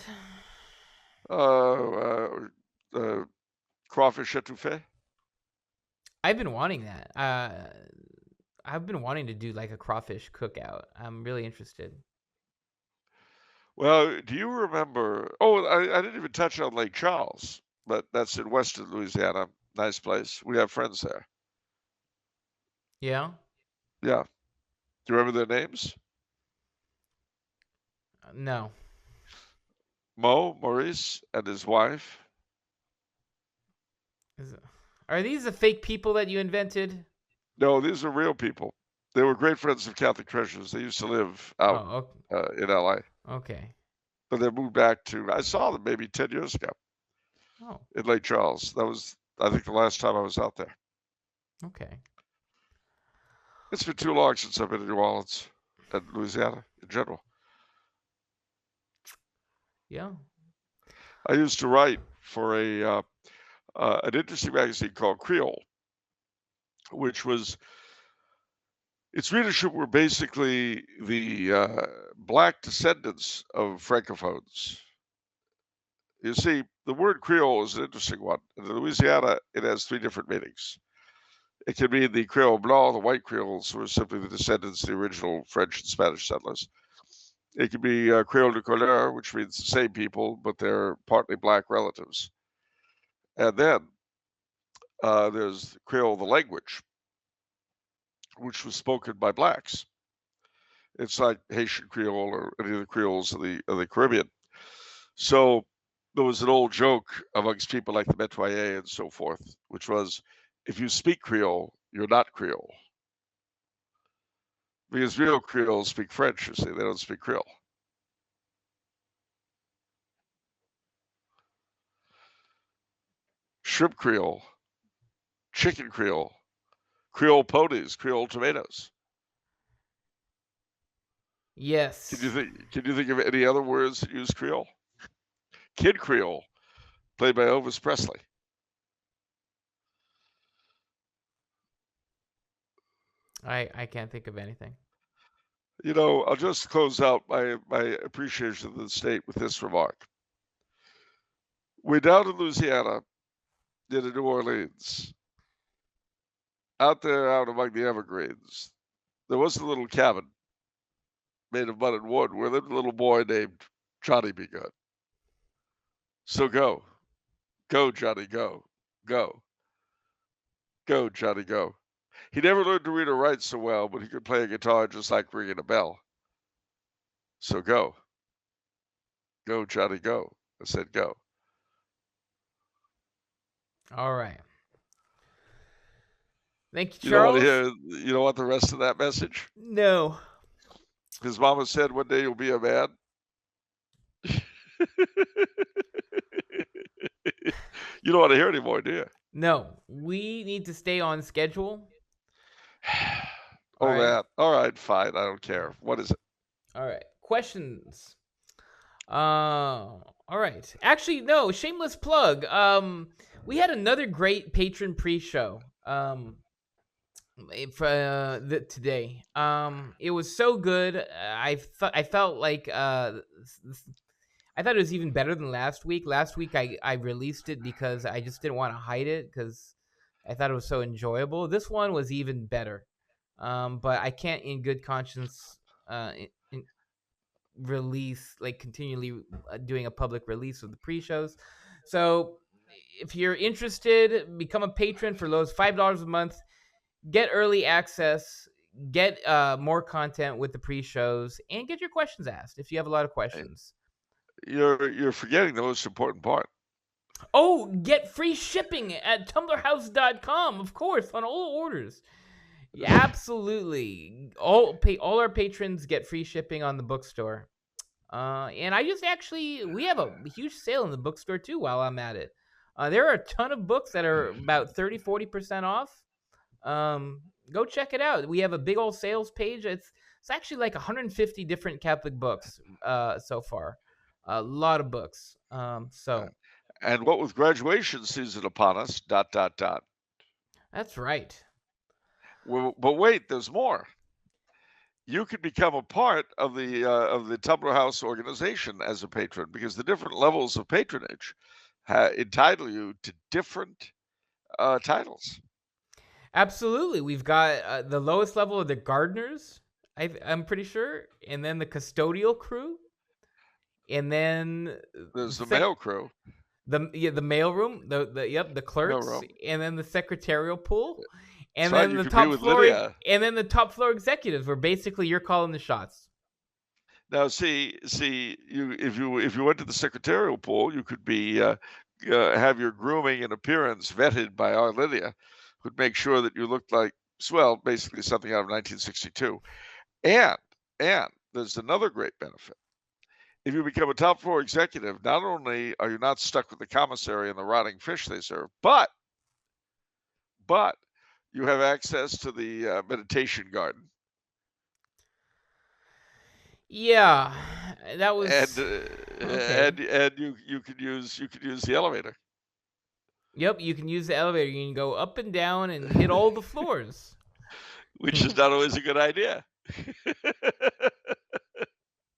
Crawfish étouffée? I've been wanting that. I've been wanting to do like a crawfish cookout. I'm really interested. Well, do you remember? Oh, I didn't even touch on Lake Charles, but that's in western Louisiana. Nice place. We have friends there. Yeah? Yeah. Do you remember their names? No. Maurice, and his wife. Are these the fake people that you invented? No, these are real people. They were great friends of Catholic Treasures. They used to live out in LA. Okay. But they moved back to, I saw them maybe 10 years ago in Lake Charles. That was, I think, the last time I was out there. Okay. It's been too long since I've been in New Orleans and Louisiana in general. Yeah. I used to write for an interesting magazine called Creole, which was, its readership were basically the black descendants of Francophones. You see, the word Creole is an interesting one. In Louisiana, it has three different meanings. It can mean the Creole Blanc, the white Creoles, who are simply the descendants of the original French and Spanish settlers. It can be Creole de couleur, which means the same people, but they're partly black relatives. And then there's Creole, the language, which was spoken by blacks. It's like Haitian Creole or any of the Creoles of the Caribbean. So there was an old joke amongst people like the Metoyer and so forth, which was, if you speak Creole, you're not Creole. Because real Creoles speak French, you see, they don't speak Creole. Shrimp Creole, chicken Creole, Creole ponies, Creole tomatoes. Yes. Can you think of any other words that use Creole? Kid Creole, played by Elvis Presley. I can't think of anything. I'll just close out my appreciation of the state with this remark. We're down in Louisiana, near New Orleans, out there out among the evergreens. There was a little cabin made of mud and wood where lived a little boy named Johnny Be Good. So go, Johnny, go, go, Johnny, go. He never learned to read or write so well, but he could play a guitar just like ringing a bell. So go, Johnny, go. I said go. All right. Thank you, You don't want Charles. to hear, you don't want the rest of that message? No. His mama said one day you'll be a man. You don't want to hear anymore, do you? No. We need to stay on schedule. Oh, All right. that. All right, fine. I don't care. What is it? All right. Questions. All right. Actually, no. Shameless plug. We had another great patron pre-show. Today. It was so good. I felt like I thought it was even better than last week. Last week I released it because I just didn't want to hide it because I thought it was so enjoyable. This one was even better. But I can't in good conscience continually doing a public release of the pre-shows. So if you're interested, become a patron for those $5 a month. Get early access, get more content with the pre-shows, and get your questions asked if you have a lot of questions. You're forgetting the most important part. Oh, get free shipping at tumblerhouse.com, of course, on all orders. Yeah, absolutely. All our patrons get free shipping on the bookstore. And we have a huge sale in the bookstore too while I'm at it. There are a ton of books that are about 30-40% off. Go check it out. We have a big old sales page. It's actually like 150 different Catholic books so far. A lot of books. And what with graduation season upon us, ... That's right. Well, but wait, there's more. You can become a part of the Tumbler House organization as a patron because the different levels of patronage entitle you to different titles. Absolutely. We've got the lowest level of the gardeners, I'm pretty sure, and then the custodial crew, and then there's the mail crew, the mail room, the clerks, and then the secretarial pool, and then the top floor, and then the top floor executives, where basically you're calling the shots. Now, see, if you went to the secretarial pool, you could be have your grooming and appearance vetted by Our Lydia, who'd make sure that you looked like, well, basically something out of 1962. And there's another great benefit. If you become a top floor executive, not only are you not stuck with the commissary and the rotting fish they serve, but you have access to the meditation garden. Yeah, that was. And you could use the elevator. Yep, you can use the elevator. You can go up and down and hit all the floors, which is not always a good idea.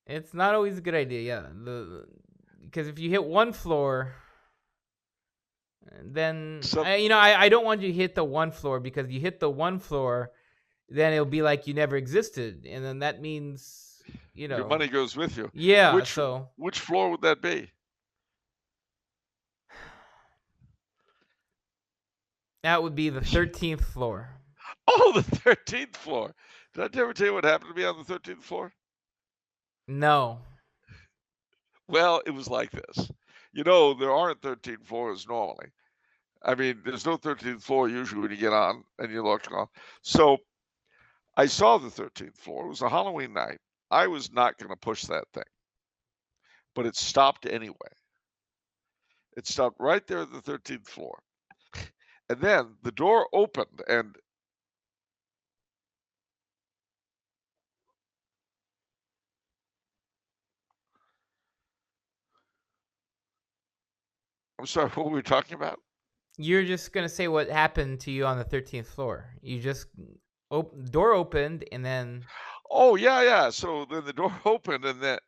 It's not always a good idea, yeah. Because if you hit one floor, then I don't want you to hit the one floor, because you hit the one floor, then it'll be like you never existed, and then that means your money goes with you. Yeah. Which floor would that be? That would be the 13th floor. Oh, the 13th floor. Did I ever tell you what happened to me on the 13th floor? No. Well, it was like this. There aren't 13 floors normally. I mean, there's no 13th floor usually when you get on and you look on. So I saw the 13th floor. It was a Halloween night. I was not going to push that thing, but it stopped anyway. It stopped right there at the 13th floor. And then the door opened, and I'm sorry, what were we talking about? You're just gonna say what happened to you on the 13th floor. You just door opened and then Oh, yeah, yeah. So then the door opened, and then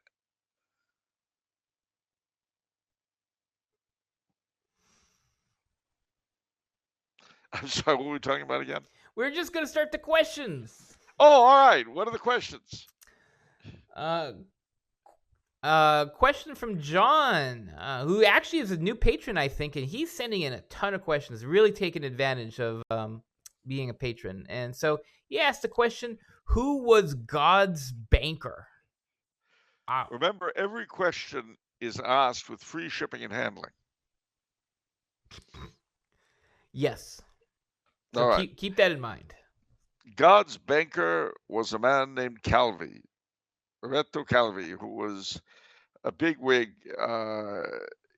I'm sorry, what were we talking about again? we're just gonna start the questions. Oh, all right. What are the questions? Question from John, who actually is a new patron, I think, and he's sending in a ton of questions, really taking advantage of being a patron. And so he asked the question, who was God's banker? Wow. Remember, every question is asked with free shipping and handling. Yes. So All right. keep that in mind. God's banker was a man named Calvi, Roberto Calvi, who was a bigwig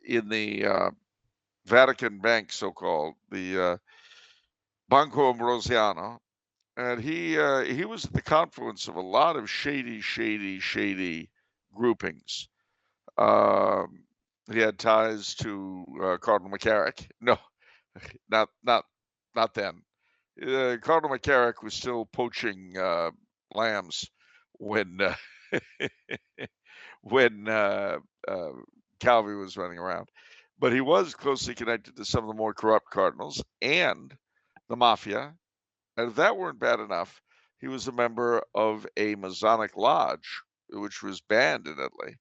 in the Vatican Bank, so-called, the Banco Ambrosiano. And he was at the confluence of a lot of shady groupings. He had ties to Cardinal McCarrick. No, not then. Cardinal McCarrick was still poaching lambs when when Calvi was running around. But he was closely connected to some of the more corrupt cardinals and the mafia. And if that weren't bad enough, he was a member of a Masonic lodge, which was banned in Italy,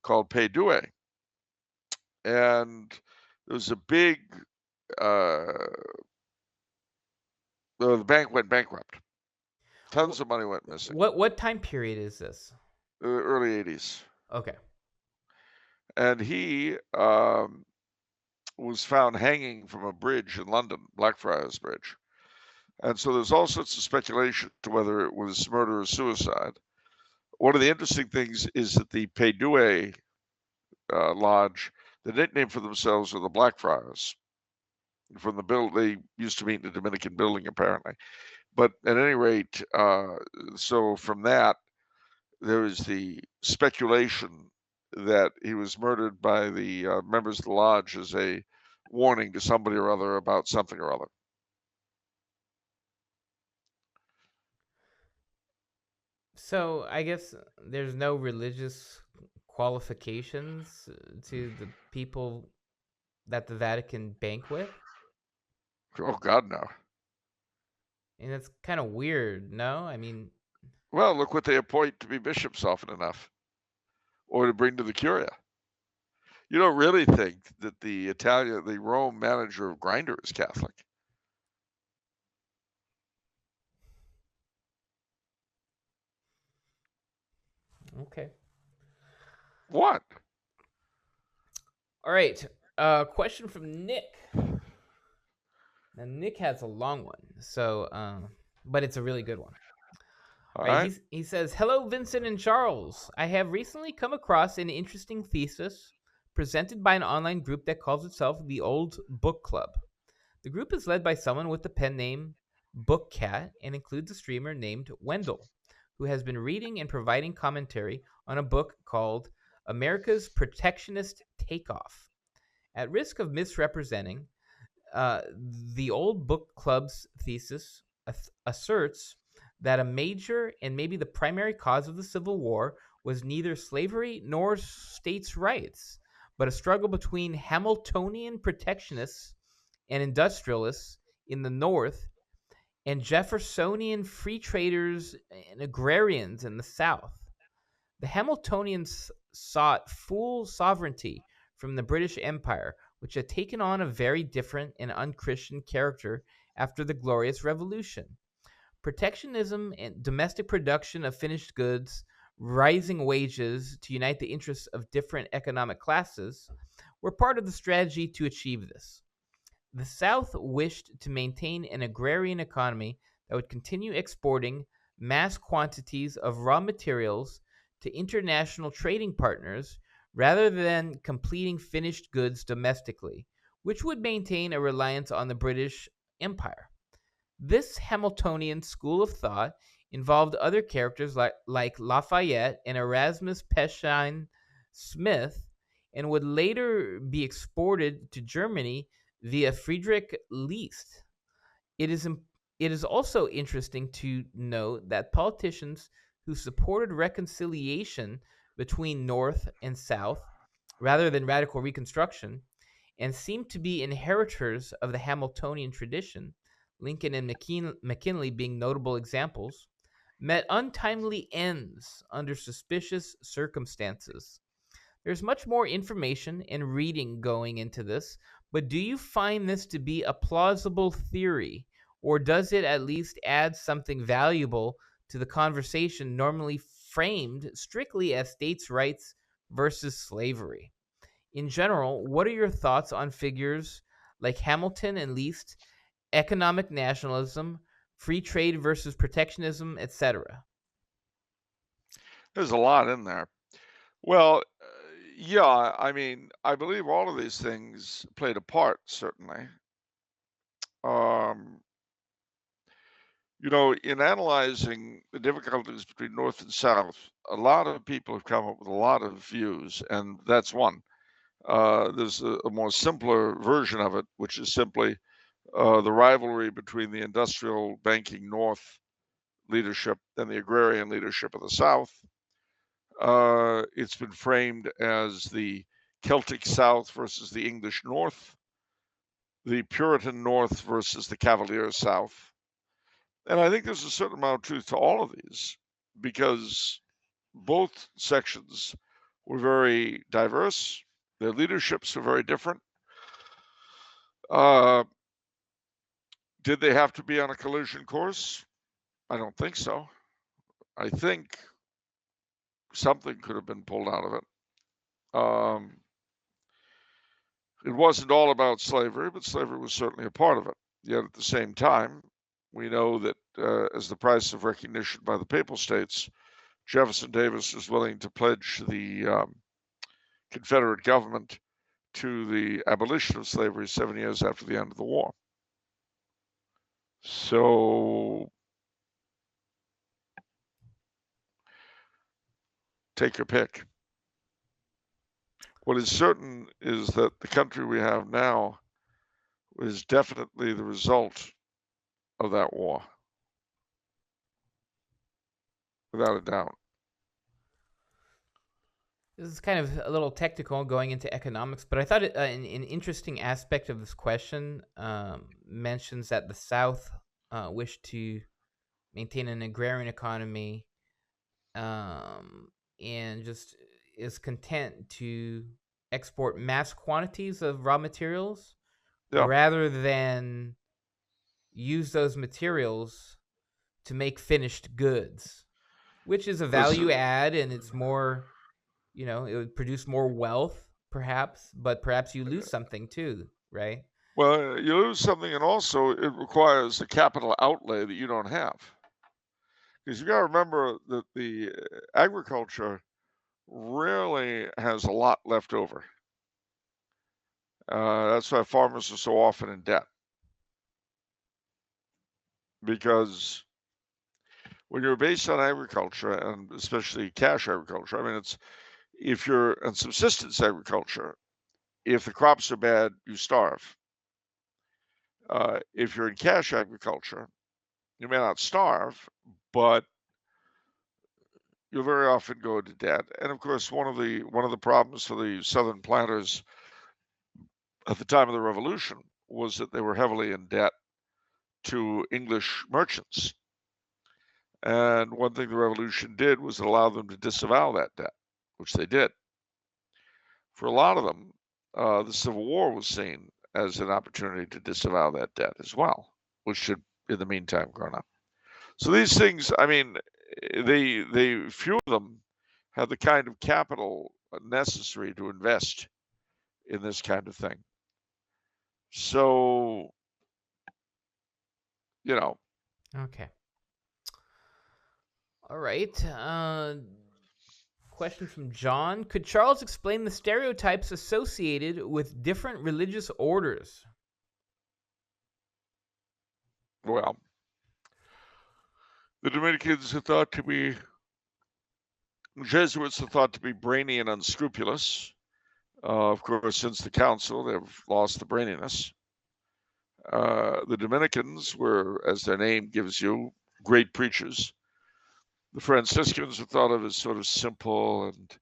called P2. And there was a big, the bank went bankrupt. Tons of money went missing. What time period is this? Early 80s. Okay. And he was found hanging from a bridge in London, Blackfriars Bridge. And so there's all sorts of speculation to whether it was murder or suicide. One of the interesting things is that the P2 lodge, the nickname for themselves were the Blackfriars. From the they used to meet in the Dominican building, apparently. But at any rate, so from that, there is the speculation that he was murdered by the members of the lodge as a warning to somebody or other about something or other. So I guess there's no religious qualifications to the people that the Vatican bank with? Oh, God, no. And that's kind of weird, no? I mean... Well, look what they appoint to be bishops often enough, or to bring to the Curia. You don't really think that the Rome manager of Grindr is Catholic. Okay. What? All right. Question from Nick. Now, Nick has a long one, so but it's a really good one. All right. He says, "Hello, Vincent and Charles. I have recently come across an interesting thesis presented by an online group that calls itself the Old Book Club. The group is led by someone with the pen name Bookcat and includes a streamer named Wendell, who has been reading and providing commentary on a book called America's Protectionist Takeoff. At risk of misrepresenting, the Old Book Club's thesis asserts that a major and maybe the primary cause of the Civil War was neither slavery nor states' rights, but a struggle between Hamiltonian protectionists and industrialists in the North and Jeffersonian free traders and agrarians in the South. The Hamiltonians sought full sovereignty from the British Empire, which had taken on a very different and unchristian character after the Glorious Revolution. Protectionism and domestic production of finished goods, rising wages to unite the interests of different economic classes were part of the strategy to achieve this. The South wished to maintain an agrarian economy that would continue exporting mass quantities of raw materials to international trading partners rather than completing finished goods domestically, which would maintain a reliance on the British Empire. This Hamiltonian school of thought involved other characters like Lafayette and Erasmus Peshine Smith and would later be exported to Germany via Friedrich List. It is also interesting to note that politicians who supported reconciliation between North and South rather than radical reconstruction and seemed to be inheritors of the Hamiltonian tradition, Lincoln and McKinley being notable examples, met untimely ends under suspicious circumstances. There's much more information and reading going into this, but do you find this to be a plausible theory, or does it at least add something valuable to the conversation normally framed strictly as states' rights versus slavery? In general, what are your thoughts on figures like Hamilton and List, economic nationalism, free trade versus protectionism, etc.? There's a lot in there. Well, yeah, I mean, I believe all of these things played a part, certainly. Um, in analyzing the difficulties between North and South, a lot of people have come up with a lot of views, and that's one. There's a more simpler version of it, which is simply the rivalry between the industrial banking North leadership and the agrarian leadership of the South. It's been framed as the Celtic South versus the English North, the Puritan North versus the Cavalier South. And I think there's a certain amount of truth to all of these because both sections were very diverse. Their leaderships were very different. Did they have to be on a collision course? I don't think so. I think something could have been pulled out of it. It wasn't all about slavery, but slavery was certainly a part of it. Yet at the same time, we know that as the price of recognition by the Papal States, Jefferson Davis was willing to pledge the Confederate government to the abolition of slavery 7 years after the end of the war. So take your pick. What is certain is that the country we have now is definitely the result of that war, without a doubt. This is kind of a little technical going into economics, but I thought an interesting aspect of this question mentions that the South wished to maintain an agrarian economy and just is content to export mass quantities of raw materials rather than use those materials to make finished goods, which is a value add, and it's more, it would produce more wealth perhaps, but perhaps you lose something too, right? Well, you lose something, and also it requires a capital outlay that you don't have. Because you got to remember that the agriculture rarely has a lot left over. That's why farmers are so often in debt. Because when you're based on agriculture, and especially cash agriculture, I mean, if you're in subsistence agriculture, if the crops are bad, you starve. If you're in cash agriculture, you may not starve, but you'll very often go into debt. And of course, one of the problems for the Southern planters at the time of the Revolution was that they were heavily in debt to English merchants. And one thing the Revolution did was allow them to disavow that debt, which they did. For a lot of them, the Civil War was seen as an opportunity to disavow that debt as well, which should, in the meantime, grown up. So these things, I mean, they few of them have the kind of capital necessary to invest in this kind of thing. So, Okay. All right. Question from John. Could Charles explain the stereotypes associated with different religious orders? Well, the Dominicans are thought to be, Jesuits are thought to be brainy and unscrupulous. Of course, since the council, they've lost the braininess. The Dominicans were, as their name gives you, great preachers. The Franciscans were thought of as sort of simple and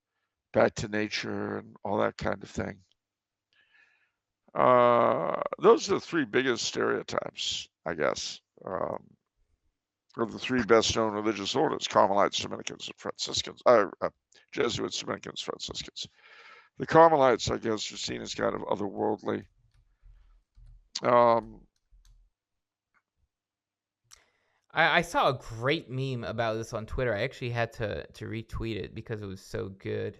back to nature and all that kind of thing. Those are the three biggest stereotypes, I guess, of the three best-known religious orders: Carmelites, Dominicans, and Franciscans. Jesuits, Dominicans, Franciscans. The Carmelites, I guess, are seen as kind of otherworldly. I saw a great meme about this on Twitter. I actually had to retweet it because it was so good.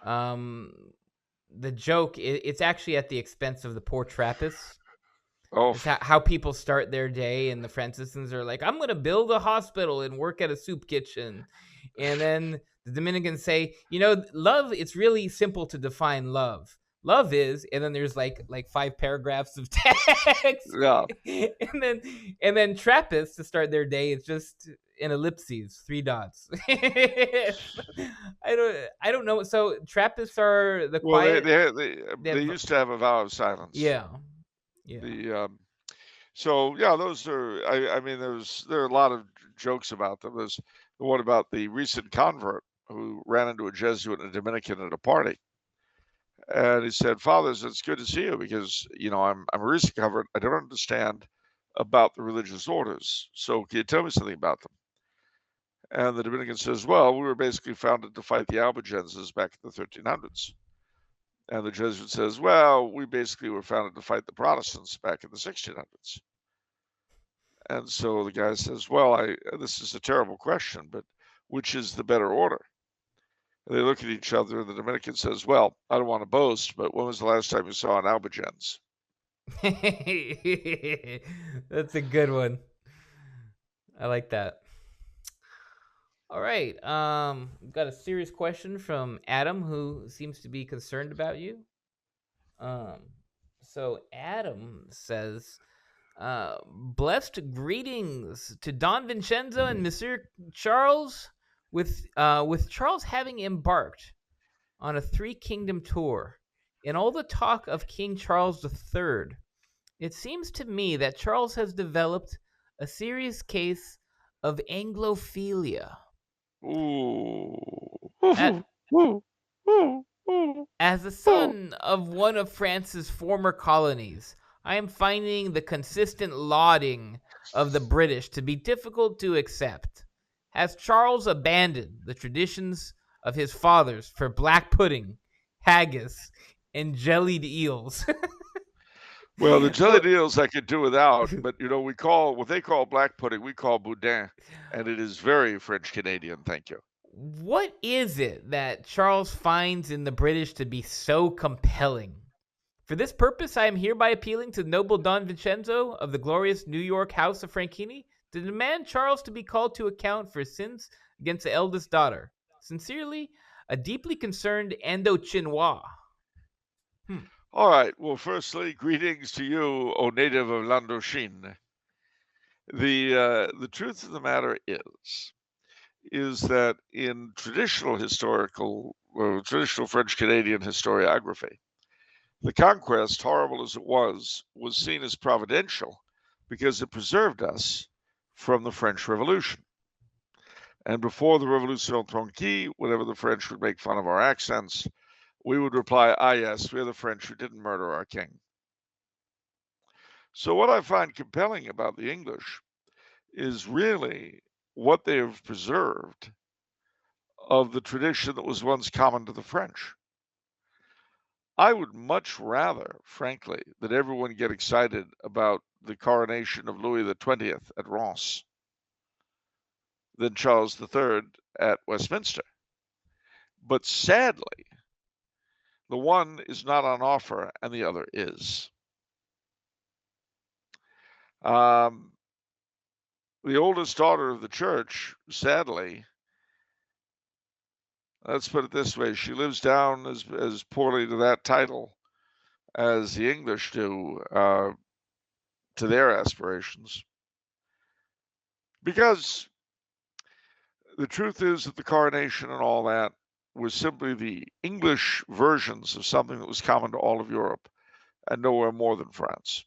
The joke, it's actually at the expense of the poor Trappists. Oh, It's how people start their day, and the Franciscans are like, I'm going to build a hospital and work at a soup kitchen. And then the Dominicans say, love, it's really simple to define love. Love is, and then there's like 5 paragraphs of text. yeah. and then Trappists, to start their day, it's just an ellipses, 3 dots. I don't know. So Trappists are the Well, quiet. they used to have a vow of silence. Yeah. So yeah, those are. I mean, there are a lot of jokes about them. There's the one about the recent convert who ran into a Jesuit and a Dominican at a party, and he said, "Fathers, it's good to see you because I'm a recent convert. I don't understand about the religious orders. So can you tell me something about them?" And the Dominican says, "Well, we were basically founded to fight the Albigenses back in the 1300s." And the Jesuit says, "Well, we basically were founded to fight the Protestants back in the 1600s." And so the guy says, "Well, this is a terrible question, but which is the better order?" And they look at each other, and the Dominican says, "Well, I don't want to boast, but when was the last time you saw an Albigense?" That's a good one. I like that. All right. We've got a serious question from Adam, who seems to be concerned about you. So Adam says, blessed greetings to Don Vincenzo and Monsieur Charles, with Charles having embarked on a 3-kingdom tour. In all the talk of King Charles III, it seems to me that Charles has developed a serious case of Anglophilia. Ooh. As the son of one of France's former colonies, I am finding the consistent lauding of the British to be difficult to accept. Has Charles abandoned the traditions of his fathers for black pudding, haggis, and jellied eels? Well, the jellied eels I could do without, but we call what they call black pudding, we call boudin, and it is very French Canadian. Thank you. What is it that Charles finds in the British to be so compelling? For this purpose, I am hereby appealing to noble Don Vincenzo of the glorious New York House of Franchini to demand Charles to be called to account for sins against the eldest daughter. Sincerely, a deeply concerned Indo-Chinois. All right. Well, firstly, greetings to you, O native of Landochine. The truth of the matter is that in traditional French Canadian historiography, the conquest, horrible as it was seen as providential because it preserved us from the French Revolution. And before the Revolution Tranquille, whenever the French would make fun of our accents, we would reply, "Ah, yes, we're the French who didn't murder our king." So what I find compelling about the English is really what they have preserved of the tradition that was once common to the French. I would much rather, frankly, that everyone get excited about the coronation of Louis XX at Reims than Charles III at Westminster. But sadly, the one is not on offer and the other is. The oldest daughter of the church, sadly, let's put it this way, she lives down as poorly to that title as the English do to their aspirations. Because the truth is that the coronation and all that were simply the English versions of something that was common to all of Europe and nowhere more than France.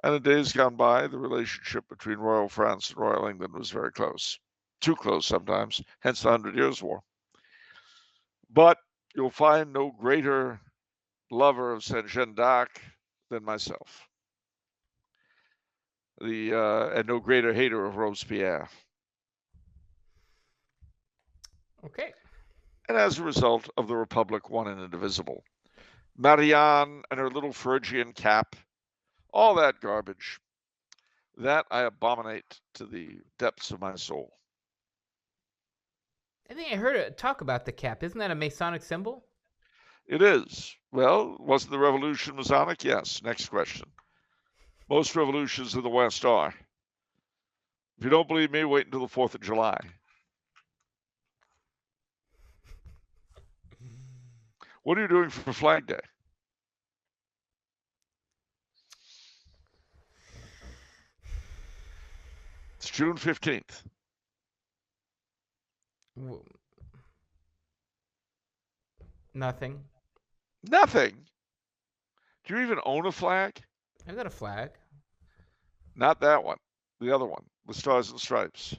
And in days gone by, the relationship between Royal France and Royal England was very close. Too close sometimes, hence the 100 Years' War. But you'll find no greater lover of Saint Jeanne d'Arc than myself, and no greater hater of Robespierre. Okay. And as a result of the Republic, one and indivisible. Marianne and her little Phrygian cap, all that garbage, that I abominate to the depths of my soul. I think I heard it talk about the cap. Isn't that a Masonic symbol? It is. Well, wasn't the revolution Masonic? Yes. Next question. Most revolutions in the West are. If you don't believe me, wait until the 4th of July. What are you doing for Flag Day? It's June 15th. Nothing. Nothing? Do you even own a flag? I've got a flag. Not that one. The other one. The Stars and Stripes.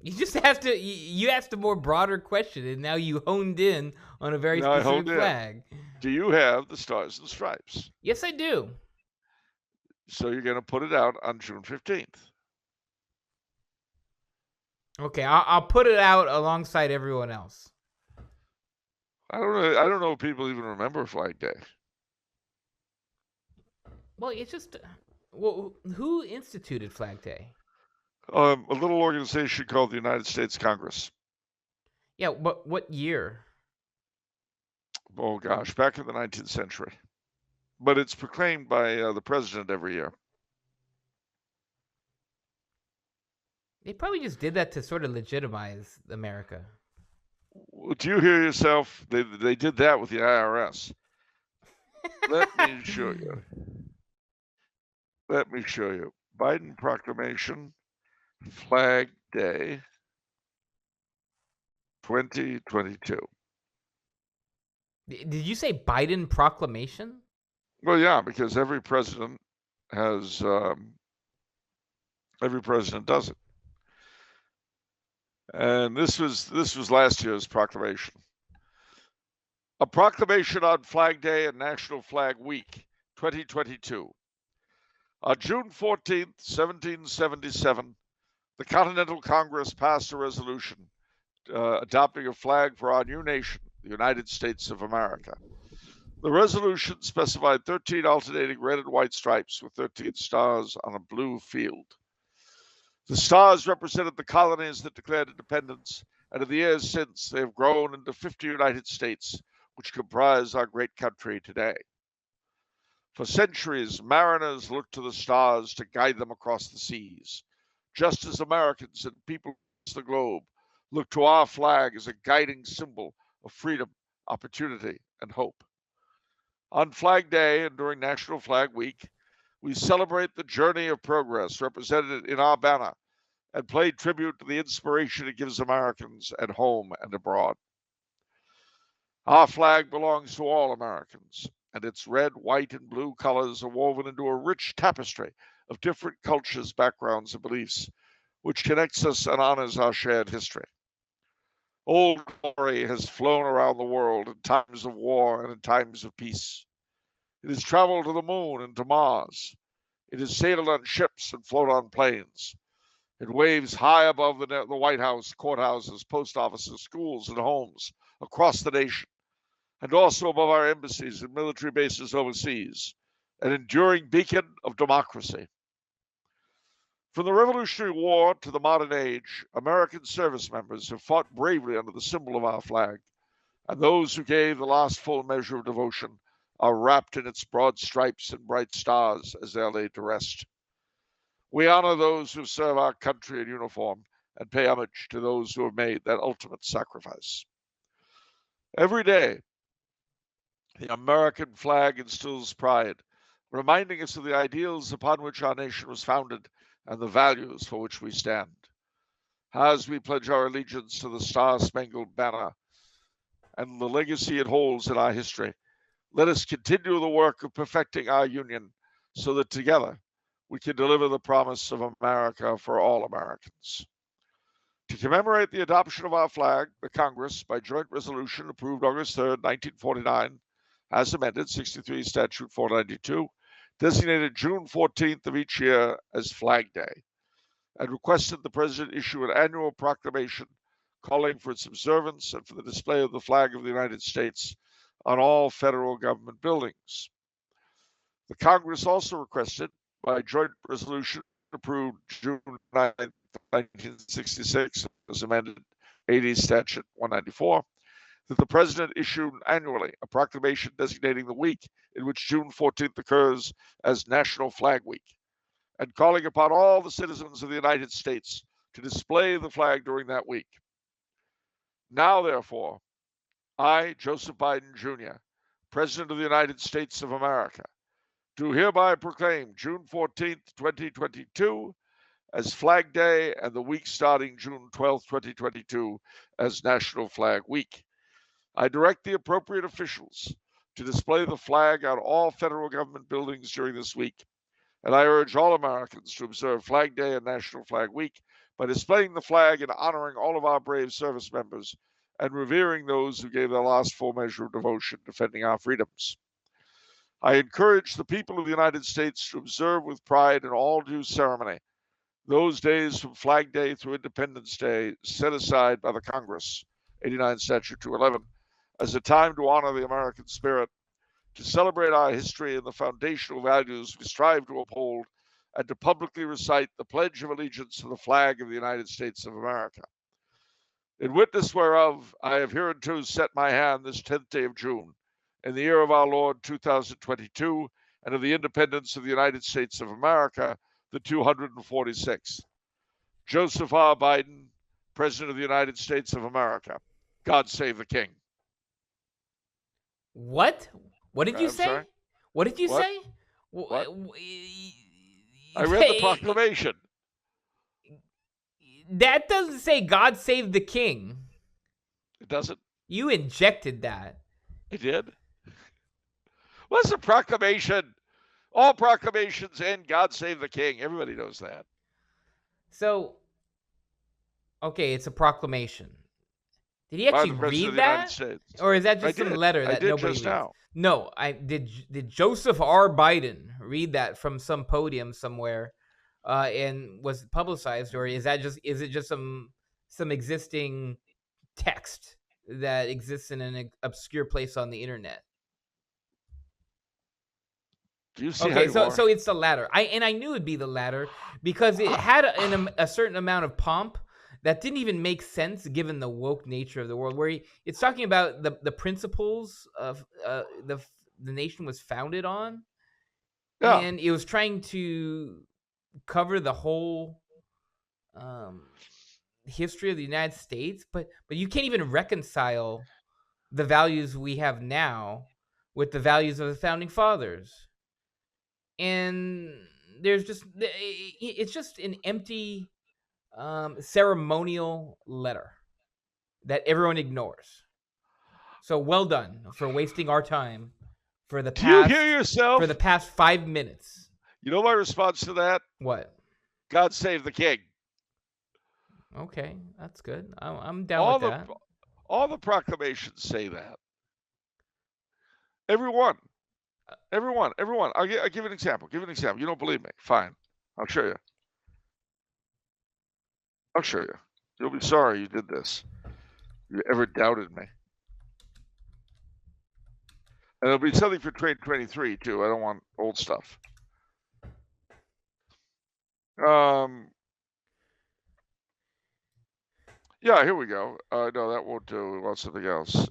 You just have to. You asked a more broader question, and now you honed in on a very specific flag. Do you have the Stars and Stripes? Yes, I do. So you're going to put it out on June 15th. Okay, I'll put it out alongside everyone else. I don't know if people even remember Flag Day. Well, it's just. Well, who instituted Flag Day? A little organization called the United States Congress. Yeah, but what year? Oh, gosh, back in the 19th century. But it's proclaimed by the president every year. They probably just did that to sort of legitimize America. Do you hear yourself? They did that with the IRS. Let me show you. Let me show you. Biden Proclamation, Flag Day, 2022. Did you say Biden Proclamation? Well, yeah, because every president has, every president does it. And this was last year's proclamation. A proclamation on Flag Day and National Flag Week, 2022. On June 14th, 1777, the Continental Congress passed a resolution adopting a flag for our new nation, the United States of America. The resolution specified 13 alternating red and white stripes with 13 stars on a blue field. The stars represented the colonies that declared independence, and in the years since, they have grown into 50 United States, which comprise our great country today. For centuries, mariners looked to the stars to guide them across the seas, just as Americans and people across the globe look to our flag as a guiding symbol of freedom, opportunity, and hope. On Flag Day and during National Flag Week, we celebrate the journey of progress represented in our banner and pay tribute to the inspiration it gives Americans at home and abroad. Our flag belongs to all Americans, and its red, white, and blue colors are woven into a rich tapestry of different cultures, backgrounds, and beliefs, which connects us and honors our shared history. Old glory has flown around the world in times of war and in times of peace. It has traveled to the moon and to Mars. It has sailed on ships and flown on planes. It waves high above the White House, courthouses, post offices, schools, and homes across the nation, and also above our embassies and military bases overseas, an enduring beacon of democracy. From the Revolutionary War to the modern age, American service members have fought bravely under the symbol of our flag, and those who gave the last full measure of devotion are wrapped in its broad stripes and bright stars as they are laid to rest. We honor those who serve our country in uniform and pay homage to those who have made that ultimate sacrifice. Every day, the American flag instills pride, reminding us of the ideals upon which our nation was founded and the values for which we stand. as we pledge our allegiance to the Star-Spangled Banner and the legacy it holds in our history, let us continue the work of perfecting our union so that together we can deliver the promise of America for all Americans. To commemorate the adoption of our flag, the Congress, by joint resolution, approved August 3, 1949, as amended, 63 Statute 492, designated June 14th of each year as Flag Day, and requested the President issue an annual proclamation calling for its observance and for the display of the flag of the United States on all federal government buildings. The Congress also requested, by joint resolution approved June 9, 1966, as amended 80 Statute 194, that the President issue annually a proclamation designating the week in which June 14th occurs as National Flag Week, and calling upon all the citizens of the United States to display the flag during that week. Now, therefore, I, Joseph Biden, Jr., President of the United States of America, do hereby proclaim June 14th, 2022 as Flag Day and the week starting June 12th, 2022 as National Flag Week. I direct the appropriate officials to display the flag on all federal government buildings during this week, and I urge all Americans to observe Flag Day and National Flag Week by displaying the flag and honoring all of our brave service members and revering those who gave their last full measure of devotion defending our freedoms. I encourage the people of the United States to observe with pride and all due ceremony those days from Flag Day through Independence Day set aside by the Congress, 89 Statute 211, as a time to honor the American spirit, to celebrate our history and the foundational values we strive to uphold, and to publicly recite the Pledge of Allegiance to the flag of the United States of America. In witness whereof, I have hereunto set my hand this 10th day of June, in the year of our Lord 2022, and of the independence of the United States of America, the 246th. Joseph R. Biden, President of the United States of America. God save the King. What? What did you say? Sorry? What did you say? What? I read the proclamation. That doesn't say God save the King. It doesn't? You injected that. It did? What's a proclamation? All proclamations end God save the King. Everybody knows that. So, okay, it's a proclamation. Did he actually read that? Or is that just some letter that nobody reads? Now. No, did Joseph R. Biden read that from some podium somewhere and was it publicized, or is it just some existing text that exists in an obscure place on the internet? Do you see okay, so it's the latter. I knew it'd be the latter because it had a certain amount of pomp that didn't even make sense given the woke nature of the world, where it's talking about the principles of the nation was founded on, and it was trying to cover the whole history of the United States, but you can't even reconcile the values we have now with the values of the founding fathers, and it's just an empty ceremonial letter that everyone ignores. So well done for wasting our time for the past. Do you hear yourself? For the past 5 minutes. You know my response to that? What? God save the King. Okay, that's good. I'm down with that. All the proclamations say that. Everyone. I'll give an example. You don't believe me? Fine. I'll show you. You'll be sorry you did this. You ever doubted me. And there'll be something for Trade 23, too. I don't want old stuff. Yeah, here we go. No, that won't do. We want something else.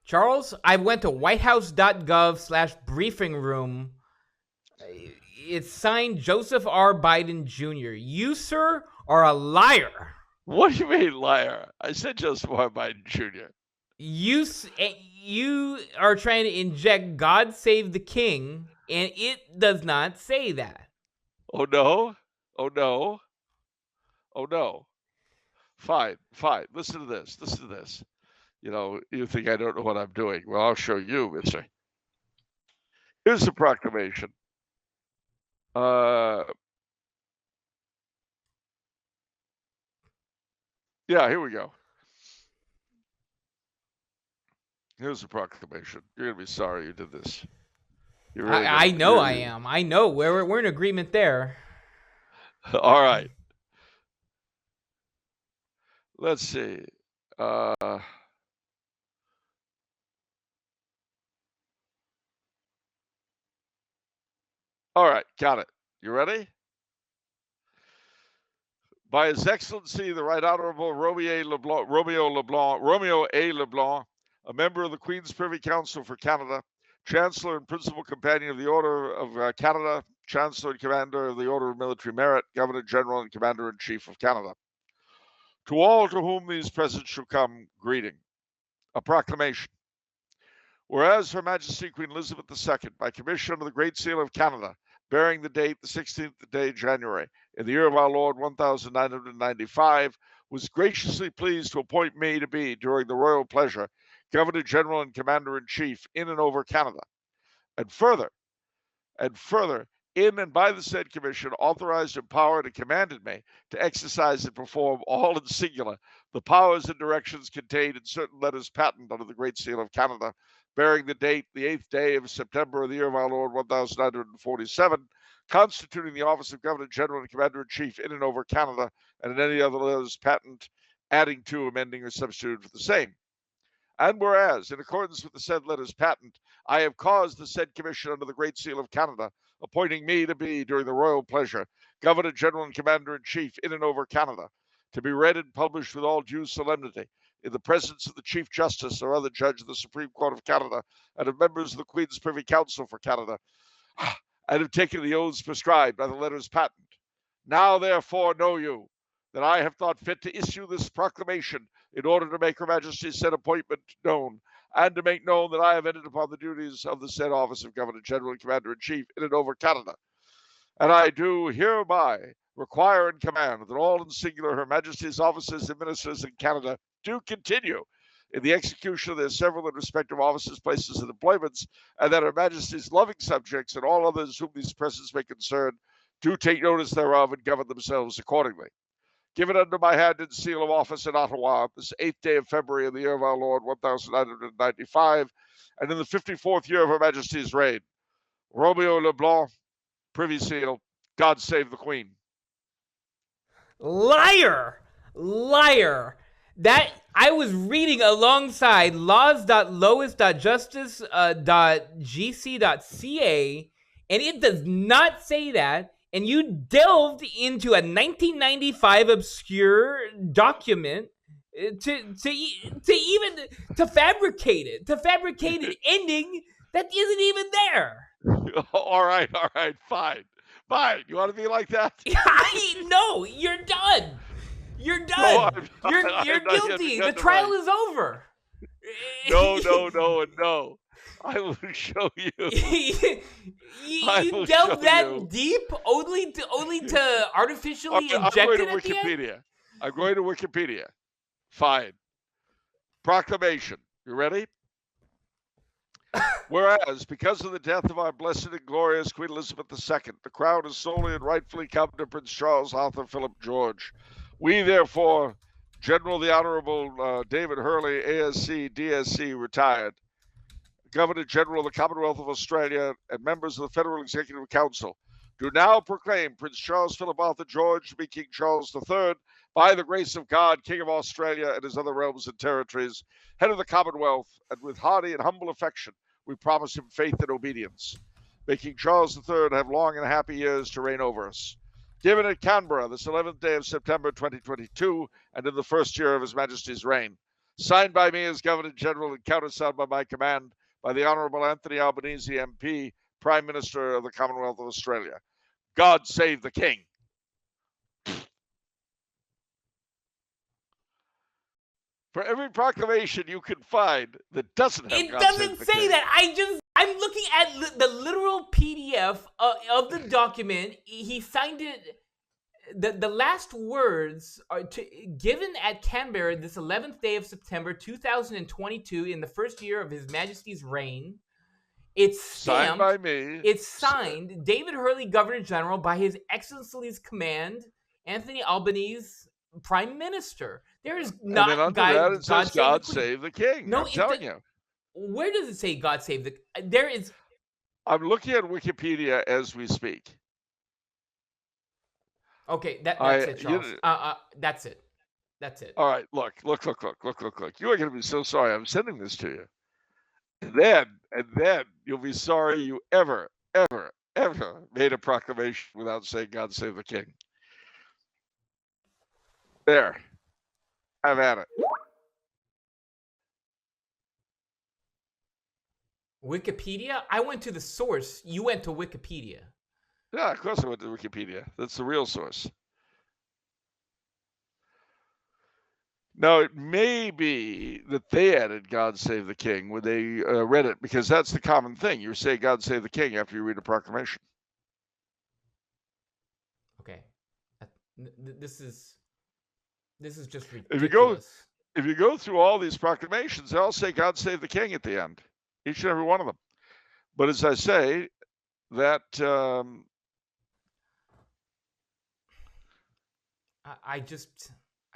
Charles, I went to whitehouse.gov/briefing room. It's signed Joseph R. Biden Jr. You, sir, are a liar. What do you mean, liar? I said Joseph R. Biden Jr. You are trying to inject God save the King, and it does not say that. Oh, no? Oh, no. Fine. Listen to this. You think I don't know what I'm doing. Well, I'll show you, mister. Here's the proclamation. Yeah, here we go. Here's the proclamation. You're going to be sorry you did this. I know I am. I know. We're in agreement there. All right. Let's see. All right, got it. You ready? By His Excellency, the Right Honorable Romeo A. LeBlanc, a member of the Queen's Privy Council for Canada, Chancellor and Principal Companion of the Order of Canada, Chancellor and Commander of the Order of Military Merit, Governor General and Commander-in-Chief of Canada. To all to whom these presents shall come, greeting. A proclamation. Whereas Her Majesty Queen Elizabeth II, by commission under the Great Seal of Canada, bearing the date the 16th day January, in the year of our Lord 1995, was graciously pleased to appoint me to be, during the royal pleasure, Governor General and Commander-in-Chief in and over Canada. And further, in and by the said commission, authorized, empowered, and commanded me to exercise and perform all in singular the powers and directions contained in certain letters patent under the Great Seal of Canada, bearing the date the 8th day of September of the year of our Lord 1947, constituting the office of Governor General and Commander-in-Chief in and over Canada, and in any other letters patent, adding to, amending, or substituting for the same. And whereas, in accordance with the said letters patent, I have caused the said commission under the Great Seal of Canada, appointing me to be, during the royal pleasure, Governor General and Commander-in-Chief in and over Canada, to be read and published with all due solemnity, in the presence of the Chief Justice or other judge of the Supreme Court of Canada, and of members of the Queen's Privy Council for Canada, and have taken the oaths prescribed by the letters patent. Now, therefore, know you that I have thought fit to issue this proclamation in order to make Her Majesty's said appointment known, and to make known that I have entered upon the duties of the said office of Governor General and Commander-in-Chief in and over Canada. And I do hereby require and command that all in singular Her Majesty's officers and ministers in Canada do continue in the execution of their several and respective offices, places, and employments, and that Her Majesty's loving subjects and all others whom these presents may concern do take notice thereof and govern themselves accordingly. Given under my hand and seal of office in Ottawa, this 8th day of February in the year of our Lord 1995, and in the 54th year of Her Majesty's reign. Romeo LeBlanc, Privy Seal, God save the Queen. Liar! That I was reading alongside laws.lois.justice.gc.ca, and it does not say that. And you delved into a 1995 obscure document to fabricate an ending that isn't even there. All right, fine. You want to be like that? No, you're done. You're done. No, you're guilty. The trial is over. No. I will show you. You delved that deep only to artificially inject it at the end? I'm going to Wikipedia. Fine. Proclamation. You ready? Whereas, because of the death of our blessed and glorious Queen Elizabeth II, the crown is solely and rightfully come to Prince Charles Arthur Philip George. We, therefore, General the Honorable David Hurley, ASC, DSC, retired, Governor General of the Commonwealth of Australia, and members of the Federal Executive Council, do now proclaim Prince Charles Philip Arthur George to be King Charles III, by the grace of God, King of Australia and his other realms and territories, head of the Commonwealth, and with hearty and humble affection, we promise him faith and obedience. May King Charles III have long and happy years to reign over us. Given at Canberra, this 11th day of September 2022, and in the first year of His Majesty's reign. Signed by me as Governor General and countersigned by my command, by the Honourable Anthony Albanese, MP, Prime Minister of the Commonwealth of Australia. God save the King. For every proclamation you can find that doesn't have God save the King. It doesn't say that. I'm looking at the literal PDF of the document. He signed it. the last words are given at Canberra this 11th day of September 2022 in the first year of His Majesty's reign. It's Signed stamped. by me. It's signed, David Hurley, Governor General, by His Excellency's command, Anthony Albanese, Prime Minister. There is not. And then under that it says God save the King. No, I'm telling you. Where does it say God save the? There is. I'm looking at Wikipedia as we speak. Okay, that's it, Charles. That's it. That's it. All right, look. You are going to be so sorry. I'm sending this to you. And then you'll be sorry you ever made a proclamation without saying God save the King. There. Have at it. Wikipedia? I went to the source. You went to Wikipedia. Yeah, of course I went to Wikipedia. That's the real source. Now, it may be that they added God Save the King when they read it, because that's the common thing. You say God Save the King after you read a proclamation. Okay. This is just ridiculous. If you go through all these proclamations, they all say God Save the King at the end, each and every one of them. But as I say, that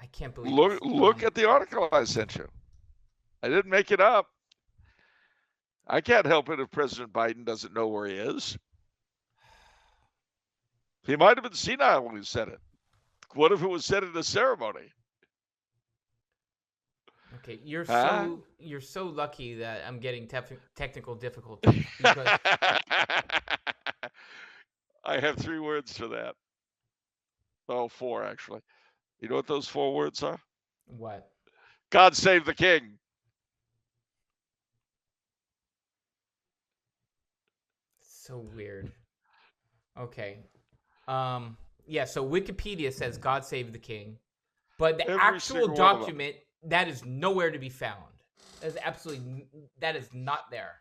I can't believe look at the article I sent you. I didn't make it up. I can't help it if President Biden doesn't know where he is. He might have been senile when he said it. What if it was said in a ceremony? Okay, you're so lucky that I'm getting technical difficulties because I have 3 words for that. Oh, 4 actually. You know what those 4 words are? What? God save the King. So weird. Okay. Yeah, so Wikipedia says God save the King, but the actual document, that is nowhere to be found. That is not there.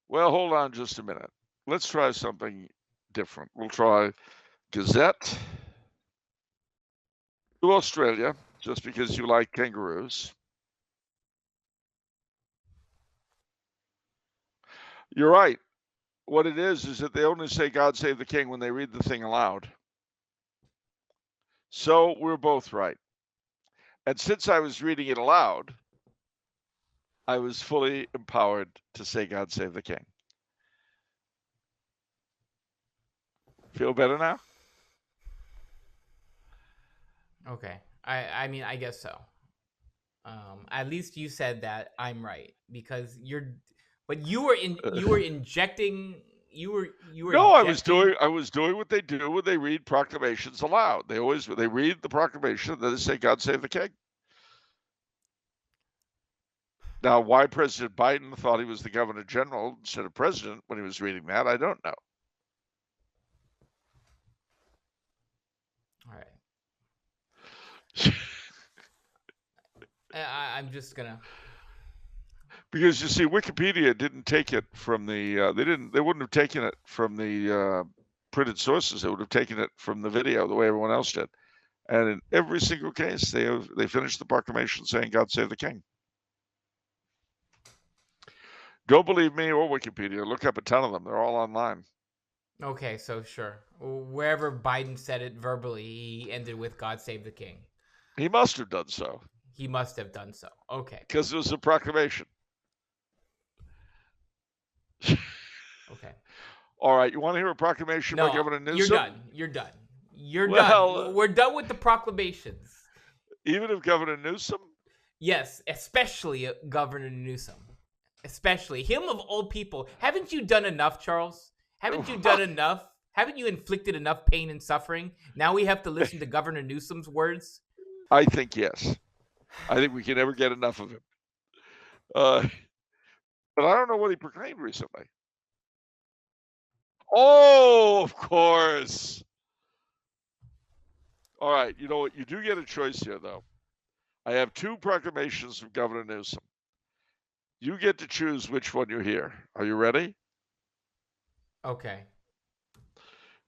Well, hold on just a minute. Let's try something different. We'll try Gazette to Australia, just because you like kangaroos. You're right. What it is that they only say God save the King when they read the thing aloud. So we're both right. And since I was reading it aloud, I was fully empowered to say God save the King. Feel better now? Okay. I mean, I guess so. At least you said that I'm right, because you were injecting. No, I was doing what they do when they read proclamations aloud. They read the proclamation, then they say God save the King. Now, why President Biden thought he was the Governor General instead of President when he was reading that, I don't know. All right. I'm just gonna. Because you see, Wikipedia didn't take it from the. They wouldn't have taken it from the printed sources. They would have taken it from the video, the way everyone else did. And in every single case, they finished the proclamation saying "God save the King." Don't believe me or Wikipedia. Look up a ton of them. They're all online. Okay, so sure. Wherever Biden said it verbally, he ended with "God save the King." He must have done so. He must have done so. Okay. Because it was a proclamation. Okay. All right. You want to hear a proclamation by Governor Newsom? You're done. We're done with the proclamations. Even if Governor Newsom? Yes, especially Governor Newsom. Especially him of all people. Haven't you done enough, Charles? Haven't you done enough? Haven't you inflicted enough pain and suffering? Now we have to listen to Governor Newsom's words? I think yes. I think we can never get enough of him. But I don't know what he proclaimed recently. Oh, of course. All right. You know what? You do get a choice here, though. I have 2 proclamations from Governor Newsom. You get to choose which one you hear. Are you ready? Okay.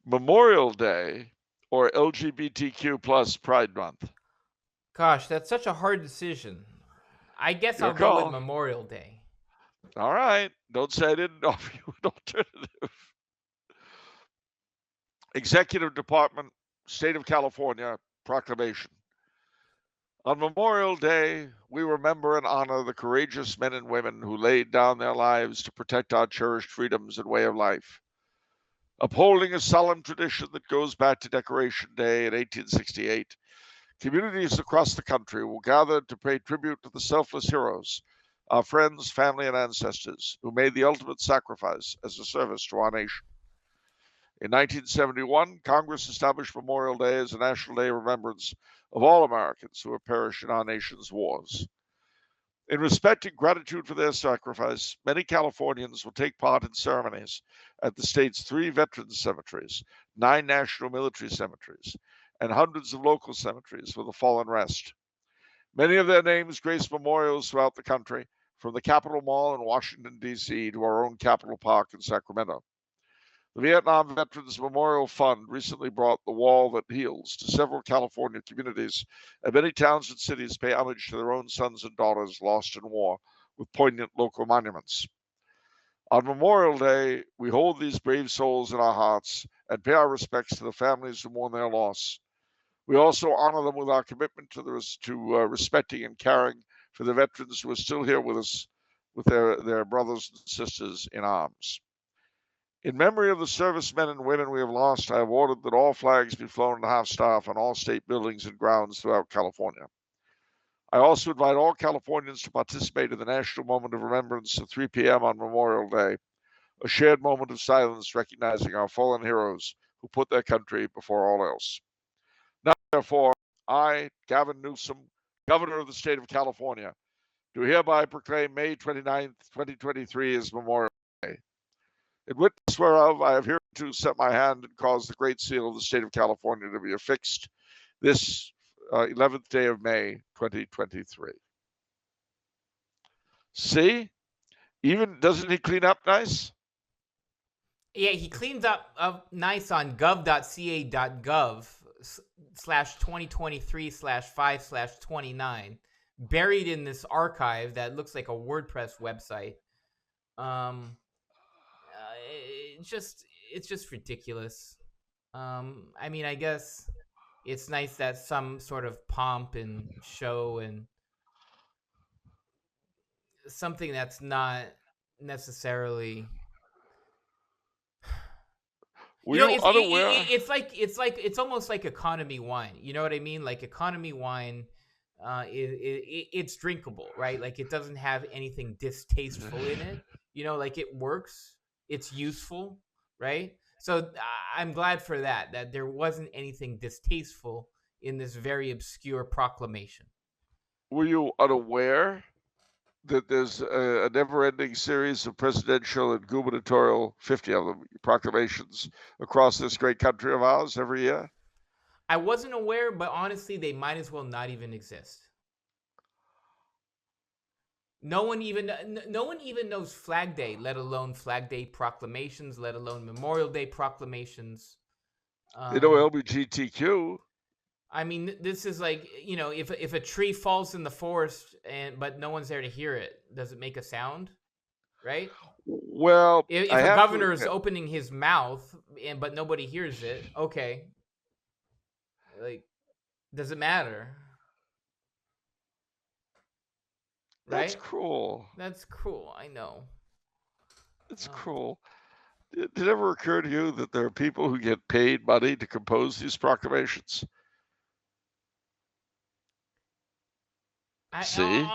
Memorial Day, or LGBTQ plus Pride Month? Gosh, that's such a hard decision. I guess Your I'll go with call. Memorial Day. All right. Don't say I didn't offer you an alternative. Executive Department, State of California, proclamation. On Memorial Day, we remember and honor the courageous men and women who laid down their lives to protect our cherished freedoms and way of life. Upholding a solemn tradition that goes back to Decoration Day in 1868, communities across the country will gather to pay tribute to the selfless heroes, our friends, family, and ancestors who made the ultimate sacrifice as a service to our nation. In 1971, Congress established Memorial Day as a national day of remembrance of all Americans who have perished in our nation's wars. In respect and gratitude for their sacrifice, many Californians will take part in ceremonies at the state's 3 veterans cemeteries, 9 national military cemeteries, and hundreds of local cemeteries where the fallen rest. Many of their names grace memorials throughout the country, from the Capitol Mall in Washington, D.C. to our own Capitol Park in Sacramento. The Vietnam Veterans Memorial Fund recently brought The Wall That Heals to several California communities, and many towns and cities pay homage to their own sons and daughters lost in war with poignant local monuments. On Memorial Day, we hold these brave souls in our hearts and pay our respects to the families who mourn their loss. We also honor them with our commitment to respecting and caring for the veterans who are still here with us, with their brothers and sisters in arms. In memory of the servicemen and women we have lost, I have ordered that all flags be flown at half-staff on all state buildings and grounds throughout California. I also invite all Californians to participate in the National Moment of Remembrance at 3 p.m. on Memorial Day, a shared moment of silence recognizing our fallen heroes who put their country before all else. Now, therefore, I, Gavin Newsom, Governor of the State of California, do hereby proclaim May 29th, 2023 as Memorial Day. In witness whereof, I have hereto set my hand and caused the Great Seal of the State of California to be affixed this 11th day of May, 2023. See? Even, doesn't he clean up nice? Yeah, he cleans up nice on gov.ca.gov/2023/5/29, buried in this archive that looks like a WordPress website. It's just ridiculous. I mean, I guess it's nice that some sort of pomp and show and something that's not necessarily. Were you unaware? It's almost like economy wine. You know what I mean? Like economy wine, it's drinkable, right? Like it doesn't have anything distasteful in it. You know, like it works. It's useful, right? So I'm glad for that there wasn't anything distasteful in this very obscure proclamation. Were you unaware that there's a never-ending series of presidential and gubernatorial, 50 of them, proclamations across this great country of ours every year? I wasn't aware, but honestly, they might as well not even exist. No one even knows Flag Day, let alone Flag Day proclamations, let alone Memorial Day proclamations. They know LGBTQ. I mean, this is like, you know, if a tree falls in the forest but no one's there to hear it, does it make a sound? Right? Well, if a governor is opening his mouth but nobody hears it, okay. Like, does it matter? Right? That's cruel. That's cruel. I know. It's cruel. Did it ever occur to you that there are people who get paid money to compose these proclamations? See?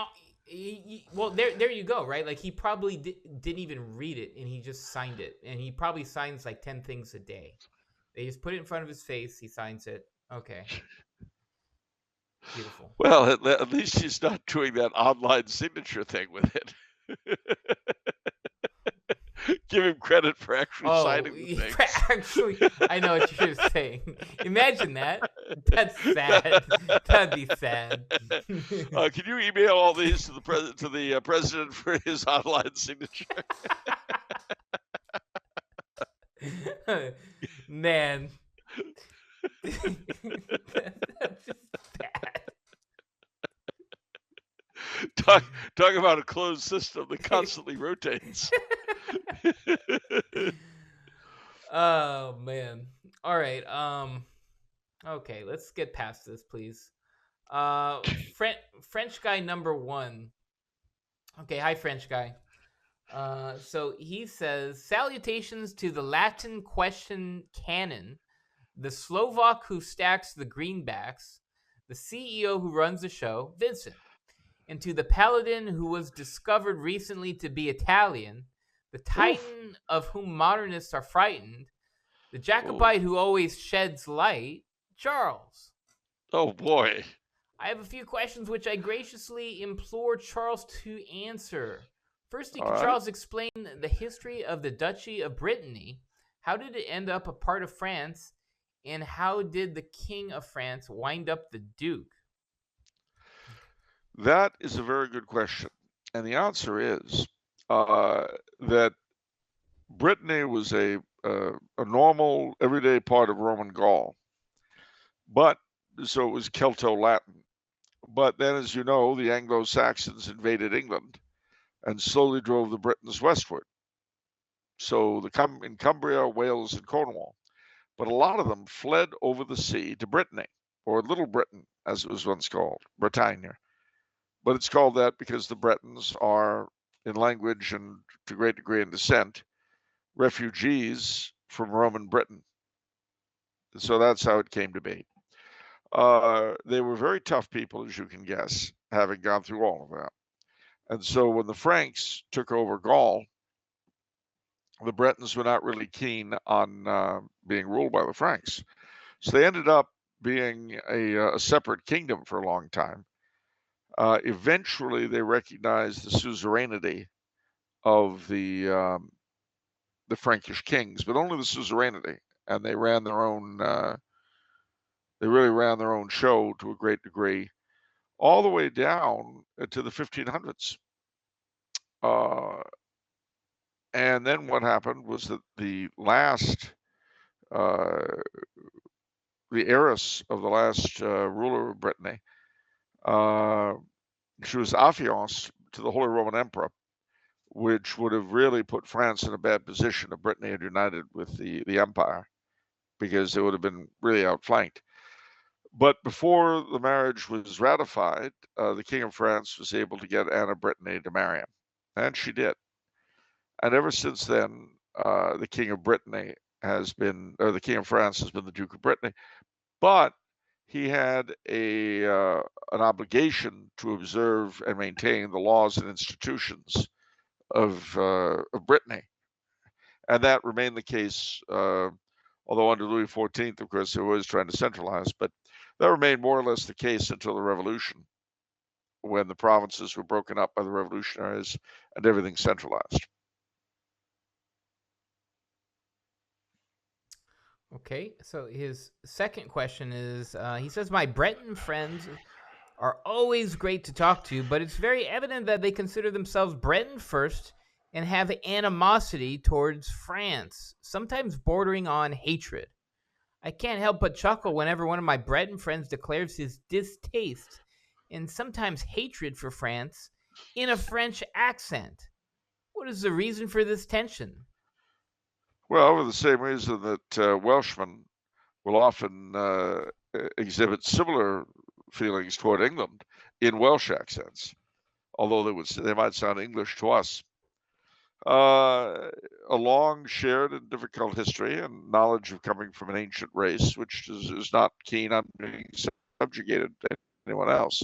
Well, there you go, right? Like he probably didn't even read it, and he just signed it, and he probably signs like 10 things a day. They just put it in front of his face. He signs it. Okay. Beautiful. Well, at least he's not doing that online signature thing with it. Give him credit for actually signing the thing. Actually, I know what you're saying. Imagine that. That's sad. That'd be sad. Can you email all these to the president for his online signature? Man. That's just bad. Talk about a closed system that constantly rotates. Oh man. All right. Okay, let's get past this, please. French guy number 1. Okay, hi French guy. So he says, salutations to the Latin question cannon, the Slovak who stacks the greenbacks, the CEO who runs the show, Vincent, and to the paladin who was discovered recently to be Italian, the titan of whom modernists are frightened, the Jacobite who always sheds light, Charles. Oh boy. I have a few questions which I graciously implore Charles to answer. Firstly, could Charles explain the history of the Duchy of Brittany? How did it end up a part of France? And how did the King of France wind up the Duke? That is a very good question. And the answer is that Brittany was a normal, everyday part of Roman Gaul. But, so it was Celto-Latin. But then, as you know, the Anglo-Saxons invaded England and slowly drove the Britons westward. So in Cumbria, Wales, and Cornwall. But a lot of them fled over the sea to Brittany, or Little Britain, as it was once called, Britannia. But it's called that because the Bretons are, in language and to a great degree in descent, refugees from Roman Britain. So that's how it came to be. They were very tough people, as you can guess, having gone through all of that. And so when the Franks took over Gaul, the Bretons were not really keen on being ruled by the Franks. So they ended up being a separate kingdom for a long time. Eventually, they recognized the suzerainty of the Frankish kings, but only the suzerainty, and they ran their own. They really ran their own show to a great degree, all the way down to the 1500s. And then what happened was that the heiress of the last ruler of Brittany, she was affianced to the Holy Roman Emperor, which would have really put France in a bad position if Brittany had united with the empire, because they would have been really outflanked. But before the marriage was ratified, the King of France was able to get Anne of Brittany to marry him, and she did. And ever since then, the King of Brittany has been, or the King of France has been the Duke of Brittany. But he had an obligation to observe and maintain the laws and institutions of Brittany, and that remained the case. Although under Louis XIV, of course, they were always trying to centralize, but that remained more or less the case until the Revolution, when the provinces were broken up by the revolutionaries and everything centralized. Okay, so his second question is, he says, my Breton friends are always great to talk to, but it's very evident that they consider themselves Breton first and have animosity towards France, sometimes bordering on hatred. I can't help but chuckle whenever one of my Breton friends declares his distaste and sometimes hatred for France in a French accent. What is the reason for this tension? Well, for the same reason that Welshmen will often exhibit similar feelings toward England in Welsh accents, although they might sound English to us. A long shared and difficult history and knowledge of coming from an ancient race, which is not keen on being subjugated to anyone else.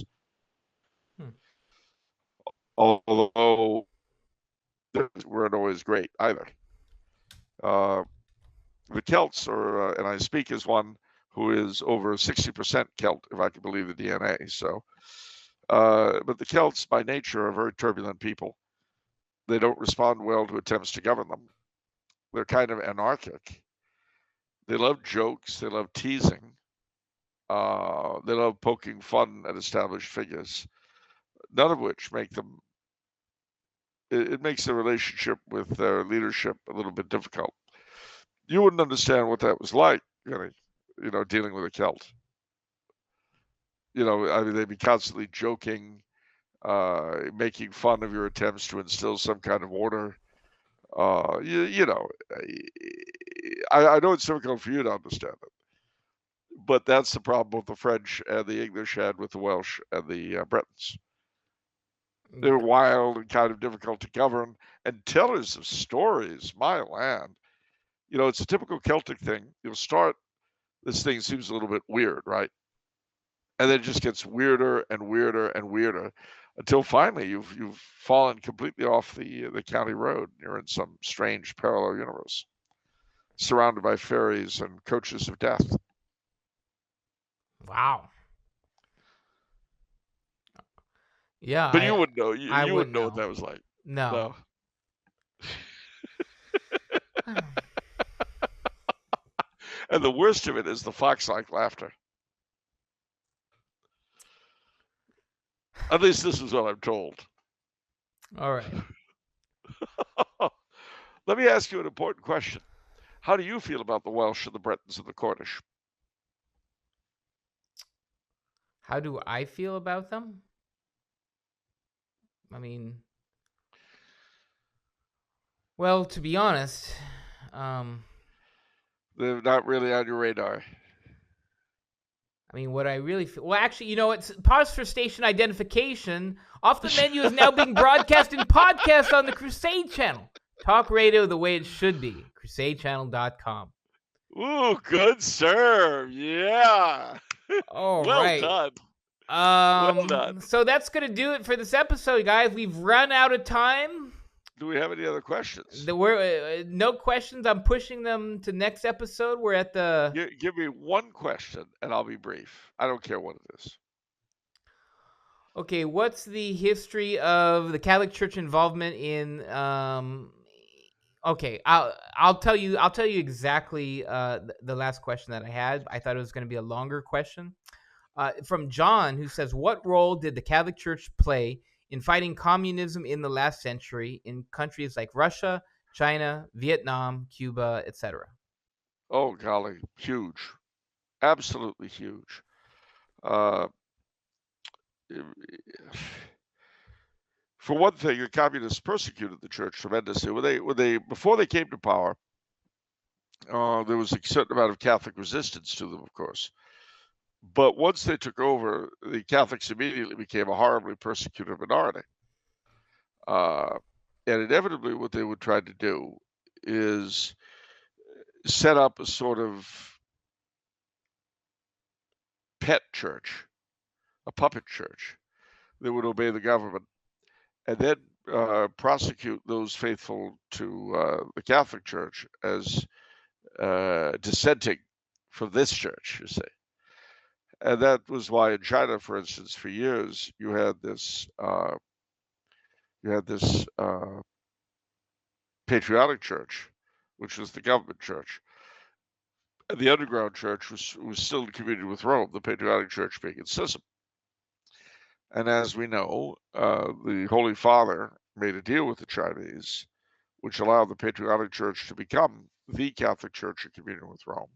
Although they weren't always great either. The Celts are, and I speak as one who is over 60% Celt, if I can believe the DNA. So, but the Celts by nature are very turbulent people. They don't respond well to attempts to govern them. They're kind of anarchic. They love jokes. They love teasing. They love poking fun at established figures, none of which make them. It makes the relationship with their leadership a little bit difficult. You wouldn't understand what that was like, really, dealing with a Celt. I mean, they'd be constantly joking, making fun of your attempts to instill some kind of order. I know it's difficult for you to understand it, but that's the problem both the French and the English had with the Welsh and the Bretons. They're wild and kind of difficult to govern, and tellers of stories, my land. It's a typical Celtic thing. You'll start, this thing seems a little bit weird, right? And then it just gets weirder and weirder and weirder until finally you've fallen completely off the county road. You're in some strange parallel universe, surrounded by fairies and coaches of death. Wow. Yeah, but you wouldn't know. I You wouldn't know know what that was like. No. And the worst of it is the fox-like laughter. At least this is what I'm told. All right. Let me ask you an important question. How do you feel about the Welsh and the Bretons and the Cornish? How do I feel about them? I mean, well, to be honest, they're not really on your radar. I mean, what I really feel... Well, actually, it's pause for station identification. Off the Menu is now being broadcast in podcast on the Crusade Channel. Talk radio the way it should be. CrusadeChannel.com. Ooh, good serve. Yeah. All well right. done. Well done. So that's going to do it for this episode, guys. We've run out of time. Do we have any other questions? No questions. I'm pushing them to next episode. We're at the... Give me one question, and I'll be brief. I don't care what it is. Okay, what's the history of the Catholic Church involvement in... Okay, I'll tell you exactly the last question that I had. I thought it was going to be a longer question. From John, who says, what role did the Catholic Church play in fighting communism in the last century in countries like Russia, China, Vietnam, Cuba, etc.? Oh, golly, huge. Absolutely huge. For one thing, the communists persecuted the church tremendously. When they before they came to power, there was a certain amount of Catholic resistance to them, of course. But once they took over, the Catholics immediately became a horribly persecuted minority. And inevitably, what they would try to do is set up a sort of pet church, a puppet church that would obey the government, and then prosecute those faithful to the Catholic Church as dissenting from this church, you see. And that was why in China, for instance, for years you had this patriotic church, which was the government church, and the underground church was still in communion with Rome, the patriotic church being its schism. And as we know, the Holy Father made a deal with the Chinese, which allowed the patriotic church to become the Catholic Church in communion with Rome,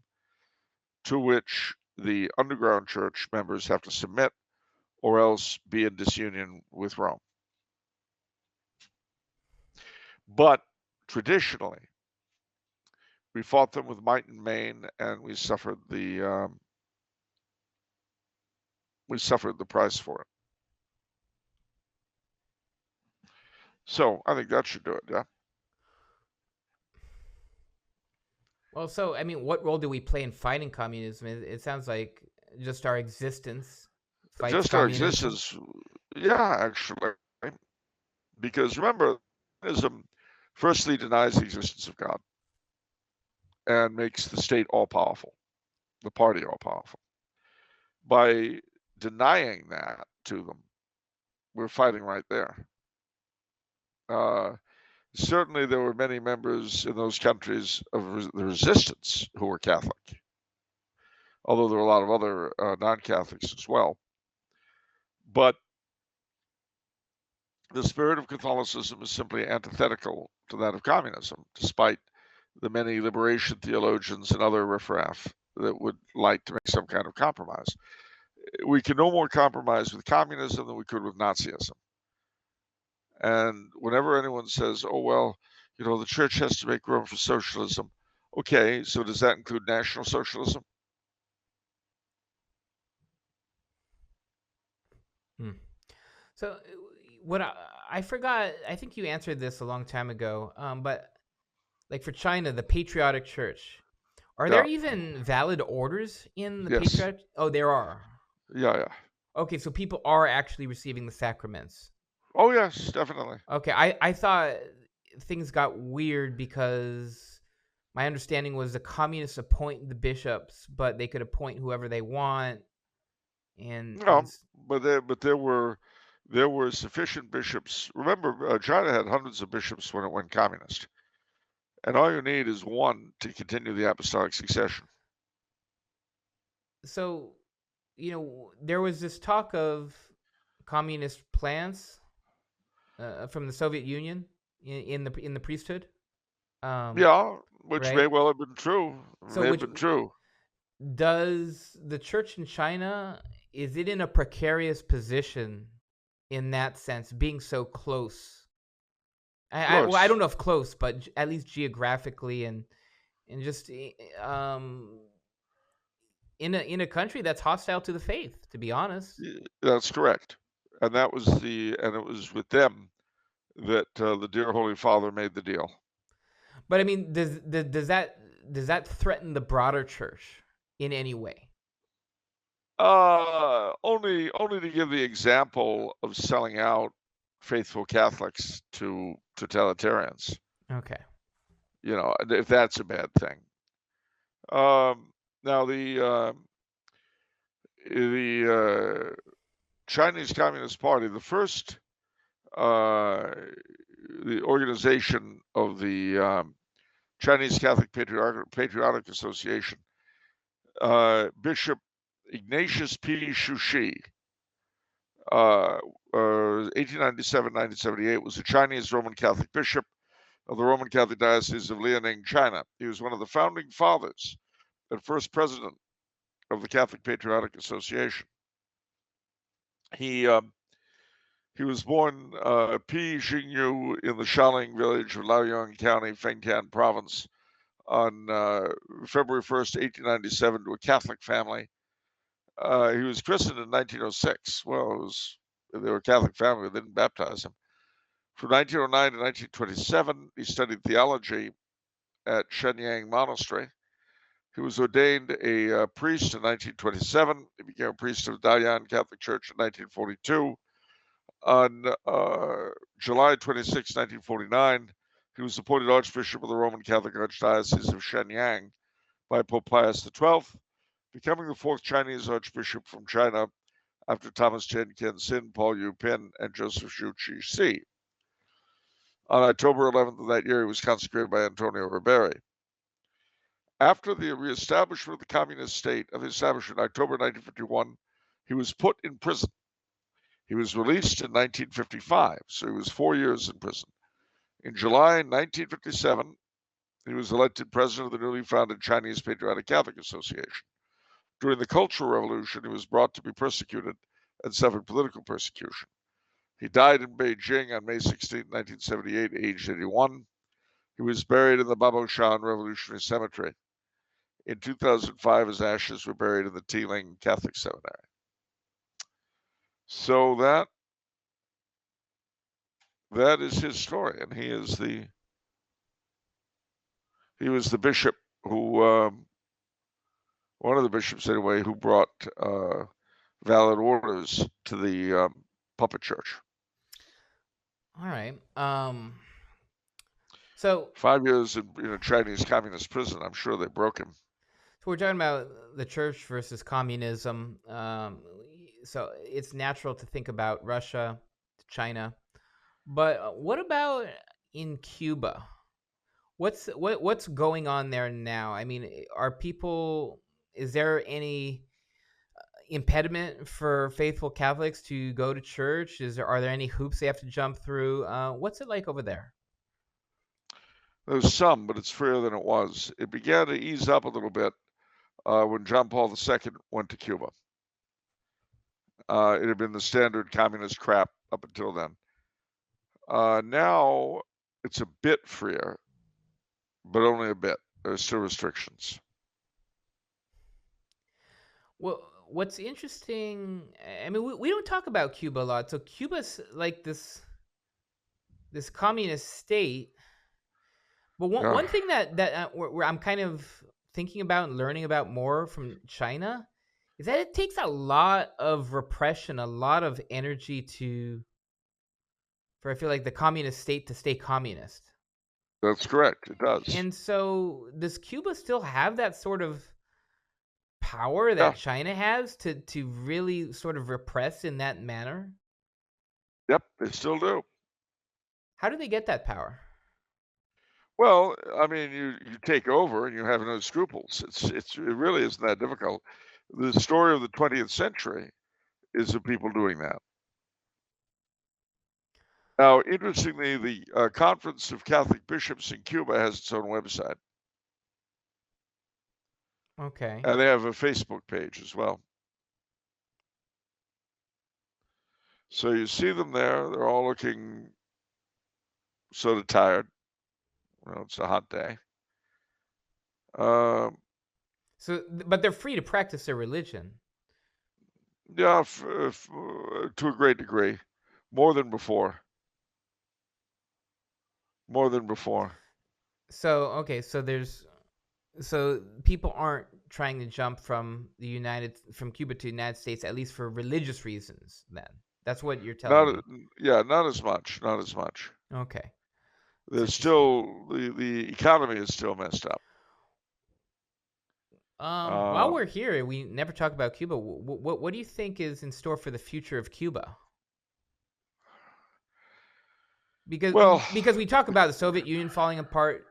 to which the underground church members have to submit or else be in disunion with Rome. But traditionally, we fought them with might and main, and we suffered the price for it. So I think that should do it, yeah. Well, so, I mean, what role do we play in fighting communism? It sounds like just our existence. Just communism. Our existence, yeah, actually. Because remember, communism firstly denies the existence of God and makes the state all-powerful, the party all-powerful. By denying that to them, we're fighting right there. Certainly, there were many members in those countries of the resistance who were Catholic, although there were a lot of other non-Catholics as well. But the spirit of Catholicism is simply antithetical to that of communism, despite the many liberation theologians and other riffraff that would like to make some kind of compromise. We can no more compromise with communism than we could with Nazism. And whenever anyone says, "Oh well, the church has to make room for socialism," okay, so does that include National Socialism? So what I forgot, I think you answered this a long time ago, but like for China, the Patriotic Church, are there Yeah. even valid orders in the Yes. Patriotic? Oh, there are. Yeah. Okay, so people are actually receiving the sacraments. Oh yes, definitely. Okay, I thought things got weird because my understanding was the communists appoint the bishops, but they could appoint whoever they want. No, but there were sufficient bishops. Remember, China had hundreds of bishops when it went communist, and all you need is one to continue the apostolic succession. So, there was this talk of communist plans from the Soviet Union in the priesthood. Yeah, which Right. may well have been true. So, May have been true. does the church in China, is it in a precarious position in that sense, being so close? Well, I don't know if close, but at least geographically and just in a country that's hostile to the faith, to be honest. That's correct, and it was with them that the dear Holy Father made the deal. But I mean, does that threaten the broader church in any way? Only to give the example of selling out faithful Catholics to totalitarians. Okay. If that's a bad thing. Now the Chinese Communist Party, the first the organization of the Chinese Catholic Patriotic Association, Bishop Ignatius P. Shushi, 1897-1978, was a Chinese Roman Catholic bishop of the Roman Catholic Diocese of Liaoning, China. He was one of the founding fathers and first president of the Catholic Patriotic Association. He was born P. Xingyu in the Shaling village of Laoyang County, Fengtian Province, on February 1st, 1897, to a Catholic family. He was christened in 1906. Well, they were a Catholic family, they didn't baptize him. From 1909 to 1927, he studied theology at Shenyang Monastery. He was ordained a priest in 1927. He became a priest of Dayan Catholic Church in 1942. On July 26, 1949, he was appointed Archbishop of the Roman Catholic Archdiocese of Shenyang by Pope Pius XII, becoming the fourth Chinese Archbishop from China after Thomas Chen Ken-sin, Paul Yu-pin, and Joseph Xu Chi-si. On October 11th of that year, he was consecrated by Antonio Riberi. After the reestablishment of the communist state of his establishment in October 1951, he was put in prison. He was released in 1955, so he was 4 years in prison. In July 1957, he was elected president of the newly founded Chinese Patriotic Catholic Association. During the Cultural Revolution, he was brought to be persecuted and suffered political persecution. He died in Beijing on May 16, 1978, aged 81. He was buried in the Baboshan Revolutionary Cemetery. In 2005, his ashes were buried in the Tiling Catholic Seminary. So that is his story, and he was the bishop who, one of the bishops anyway, who brought valid orders to the puppet church. All right. So 5 years in a Chinese communist prison. I'm sure they broke him. So we're talking about the church versus communism. So it's natural to think about Russia, China, but what about in Cuba? What's going on there now? I mean, is there any impediment for faithful Catholics to go to church? Are there any hoops they have to jump through? What's it like over there? There's some, but it's freer than it was. It began to ease up a little bit when John Paul II went to Cuba. It had been the standard communist crap up until then. Now it's a bit freer, but only a bit. There's still restrictions. Well, what's interesting, I mean, we don't talk about Cuba a lot. So Cuba's like this communist state. But one thing that where I'm kind of thinking about and learning about more from China is that it takes a lot of repression, a lot of energy for I feel like the communist state to stay communist. That's correct. It does. And so does Cuba still have that sort of power that China has to really sort of repress in that manner? Yep, they still do. How do they get that power? Well, I mean, you take over and you have no scruples. It really isn't that difficult. The story of the 20th century is of people doing that. Now, interestingly, the Conference of Catholic Bishops in Cuba has its own website. Okay. And they have a Facebook page as well. So you see them there. They're all looking sort of tired. Well, it's a hot day. But they're free to practice their religion. Yeah, to a great degree, more than before. More than before. So okay, so people aren't trying to jump from Cuba to the United States, at least for religious reasons. Then that's what you're telling me. Yeah, not as much. Not as much. Okay. There's still the economy is still messed up. While we're here, we never talk about Cuba. What do you think is in store for the future of Cuba? Because we talk about the Soviet Union falling apart,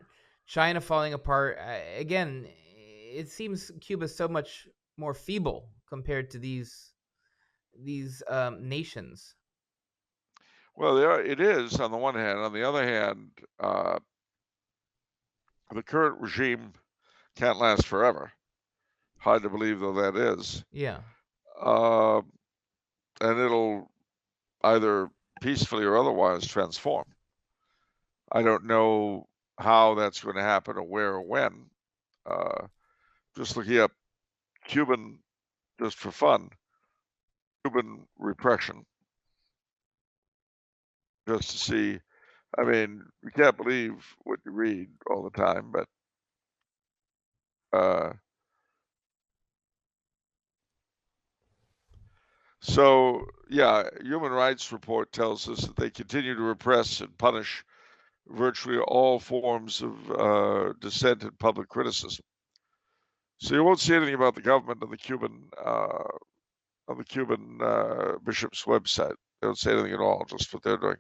China falling apart. Again, it seems Cuba's so much more feeble compared to these nations. Well, it is on the one hand. On the other hand, the current regime can't last forever. Hard to believe, though, that is. Yeah. And it'll either peacefully or otherwise transform. I don't know how that's going to happen or where or when. Just looking up Cuban, just for fun, Cuban repression, just to see. I mean, you can't believe what you read all the time, but so yeah, Human Rights Report tells us that they continue to repress and punish virtually all forms of dissent and public criticism. So you won't see anything about the government on the Cuban bishop's website. They don't say anything at all, just what they're doing.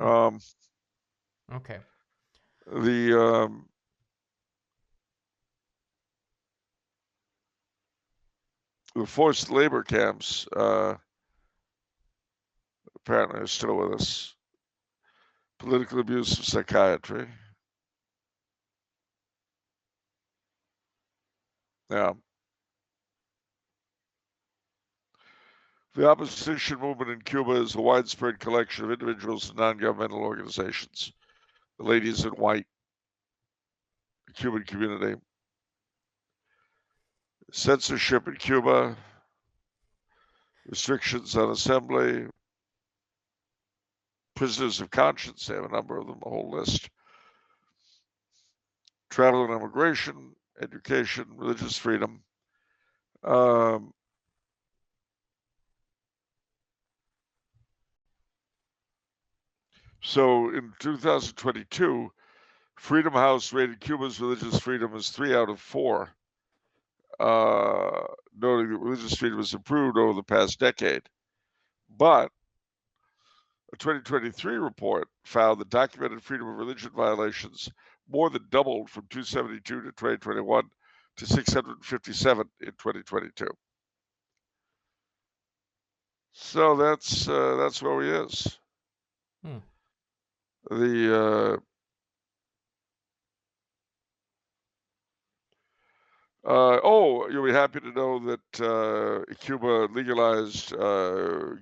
Okay. The forced labor camps apparently are still with us. Political abuse of psychiatry. Yeah. The opposition movement in Cuba is a widespread collection of individuals and non-governmental organizations. The ladies in white, the Cuban community. Censorship in Cuba, restrictions on assembly, prisoners of conscience, they have a number of them, a whole list. Travel and immigration, education, religious freedom. So in 2022, Freedom House rated Cuba's religious freedom as 3 out of 4, noting that religious freedom has improved over the past decade. But a 2023 report found that documented freedom of religion violations more than doubled from 272 to 2021 to 657 in 2022. So that's where he is. You'll be happy to know that Cuba legalized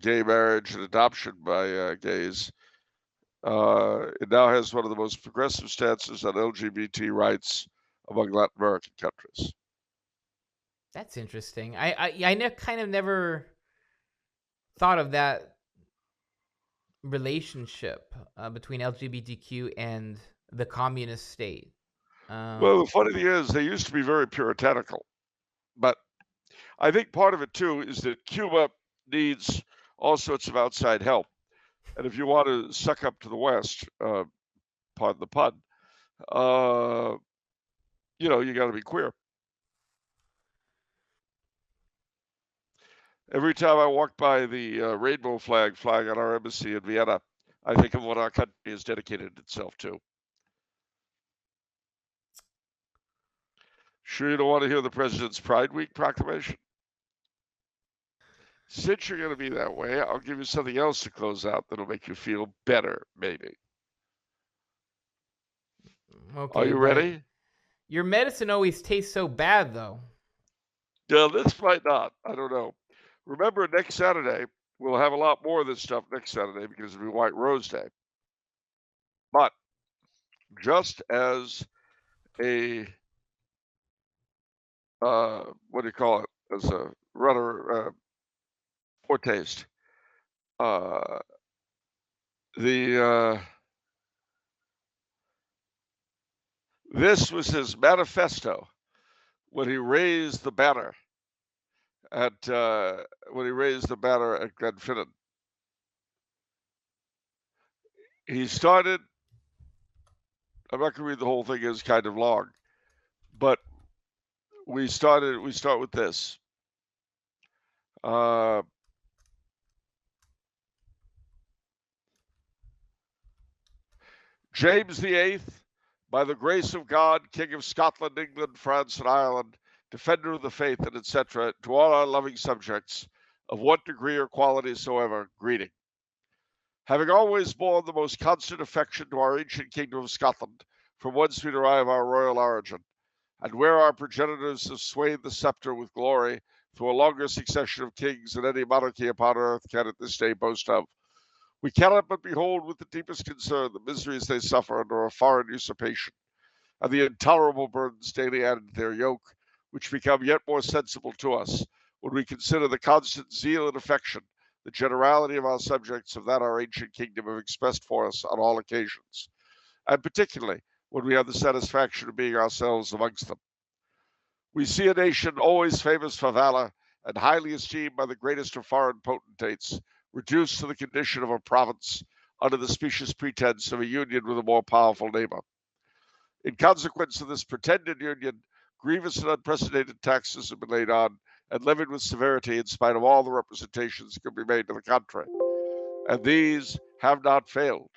gay marriage and adoption by gays. It now has one of the most progressive stances on LGBT rights among Latin American countries. That's interesting. Kind of never thought of that relationship between LGBTQ and the communist state. Well, the funny thing is, they used to be very puritanical, but I think part of it too is that Cuba needs all sorts of outside help, and if you want to suck up to the West, pardon the pun, you got to be queer. Every time I walk by the rainbow flag flying on our embassy in Vienna, I think of what our country has dedicated itself to. Sure you don't want to hear the President's Pride Week proclamation? Since you're going to be that way, I'll give you something else to close out that'll make you feel better, maybe. Okay. Are you ready? Your medicine always tastes so bad, though. Yeah, this might not. I don't know. Remember, next Saturday, we'll have a lot more of this stuff next Saturday because it'll be White Rose Day. But just as a what do you call it? As a rather foretaste. This was his manifesto when he raised the banner at Glenfinnan. He started. I'm not going to read the whole thing; it's kind of long, but we start with this. James VIII, by the grace of God, King of Scotland, England, France, and Ireland, defender of the faith, and etc., to all our loving subjects, of what degree or quality soever, greeting. Having always borne the most constant affection to our ancient kingdom of Scotland, from whence we derive our royal origin, and where our progenitors have swayed the sceptre with glory through a longer succession of kings than any monarchy upon earth can at this day boast of, we cannot but behold with the deepest concern the miseries they suffer under a foreign usurpation, and the intolerable burdens daily added to their yoke, which become yet more sensible to us when we consider the constant zeal and affection the generality of our subjects of that our ancient kingdom have expressed for us on all occasions, and particularly when we have the satisfaction of being ourselves amongst them. We see a nation always famous for valor and highly esteemed by the greatest of foreign potentates, reduced to the condition of a province under the specious pretense of a union with a more powerful neighbor. In consequence of this pretended union, grievous and unprecedented taxes have been laid on and levied with severity in spite of all the representations that could be made to the contrary. And these have not failed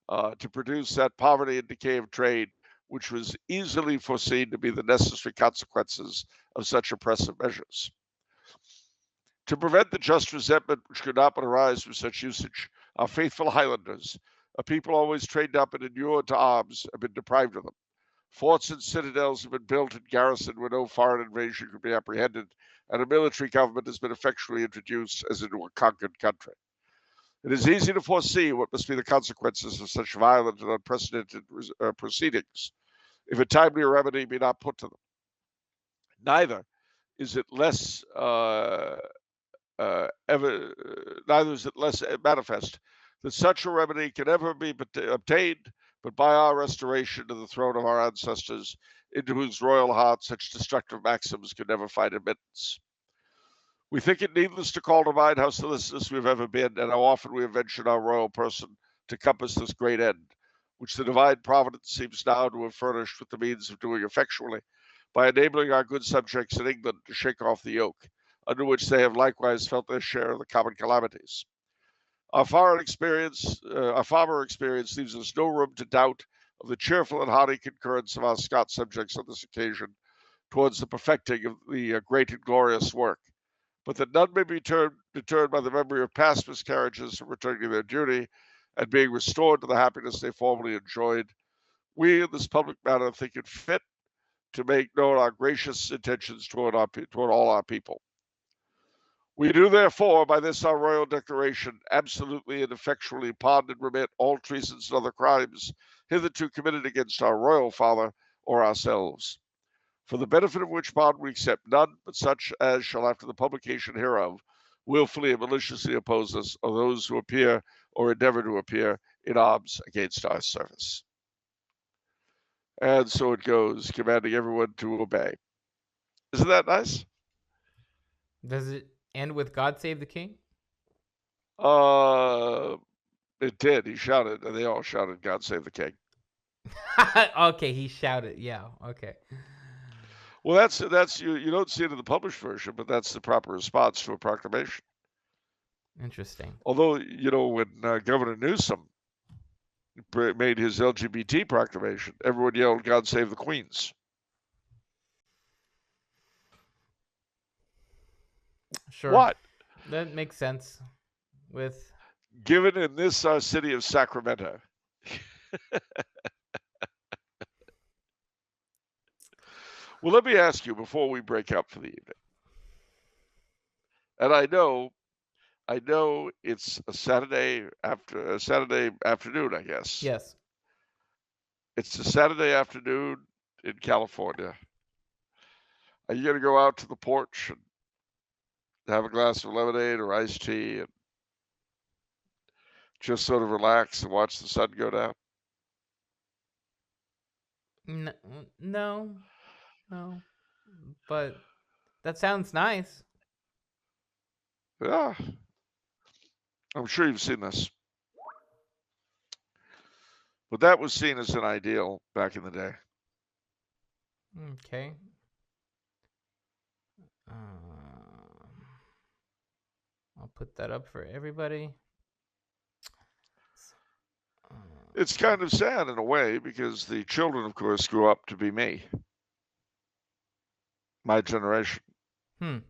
to produce that poverty and decay of trade, which was easily foreseen to be the necessary consequences of such oppressive measures. To prevent the just resentment which could not but arise from such usage, our faithful Highlanders, a people always trained up and inured to arms, have been deprived of them. Forts and citadels have been built and garrisoned where no foreign invasion could be apprehended, and a military government has been effectually introduced as into a conquered country. It is easy to foresee what must be the consequences of such violent and unprecedented proceedings, if a timely remedy be not put to them. Neither is it less manifest that such a remedy can ever be obtained but by our restoration to the throne of our ancestors, into whose royal heart such destructive maxims could never find admittance. We think it needless to call to mind how solicitous we have ever been, and how often we have ventured our royal person to compass this great end, which the divine providence seems now to have furnished with the means of doing effectually, by enabling our good subjects in England to shake off the yoke, under which they have likewise felt their share of the common calamities. Our farmer experience leaves us no room to doubt of the cheerful and hearty concurrence of our Scots subjects on this occasion towards the perfecting of the great and glorious work, but that none may be deterred by the memory of past miscarriages from returning to their duty and being restored to the happiness they formerly enjoyed. We, in this public matter, think it fit to make known our gracious intentions toward all our people. We do therefore, by this our royal declaration, absolutely and effectually pardon and remit all treasons and other crimes hitherto committed against our royal father or ourselves, for the benefit of which pardon we accept none but such as shall after the publication hereof willfully and maliciously oppose us, or those who appear or endeavor to appear in arms against our service. And so it goes, commanding everyone to obey. Isn't that nice? Does it end with God Save the King? It did. He shouted, and they all shouted, God save the king. Okay, he shouted. Yeah, okay. Well, that's you don't see it in the published version, but that's the proper response to a proclamation. Interesting. Although, when Governor Newsom made his LGBT proclamation, everyone yelled, God save the queens. Sure. What? That makes sense. With Given in this our city of Sacramento. Well, let me ask you before we break up for the evening. And I know it's a Saturday afternoon, I guess. yes. It's a Saturday afternoon in California. Are you going to go out to the porch and have a glass of lemonade or iced tea and just sort of relax and watch the sun go down? No. But that sounds nice. Yeah. I'm sure you've seen this. But that was seen as an ideal back in the day. Okay. I'll put that up for everybody. It's kind of sad in a way because the children, of course, grew up to be me, my generation. And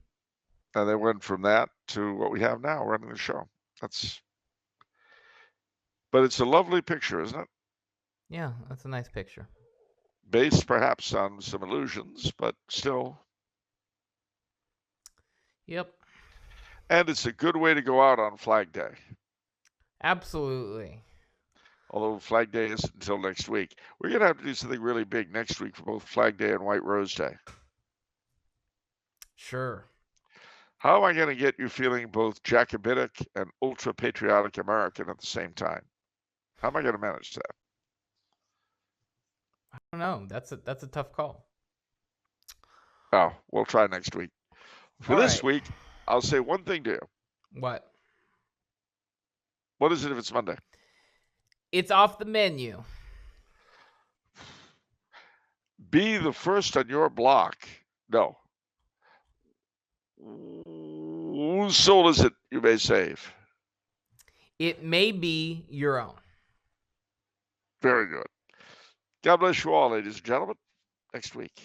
they went from that to what we have now, running the show. But it's a lovely picture, isn't it? Yeah, that's a nice picture. Based perhaps on some illusions, but still. Yep. And it's a good way to go out on Flag Day. Absolutely. Although Flag Day isn't until next week. We're going to have to do something really big next week for both Flag Day and White Rose Day. Sure. How am I going to get you feeling both Jacobitic and ultra-patriotic American at the same time? How am I going to manage that? I don't know. That's a tough call. Oh, we'll try next week. For this week, I'll say one thing to you. What? What is it if it's Monday? It's off the menu. Be the first on your block. No. Whose soul is it you may save? It may be your own. Very good. God bless you all, ladies and gentlemen. Next week.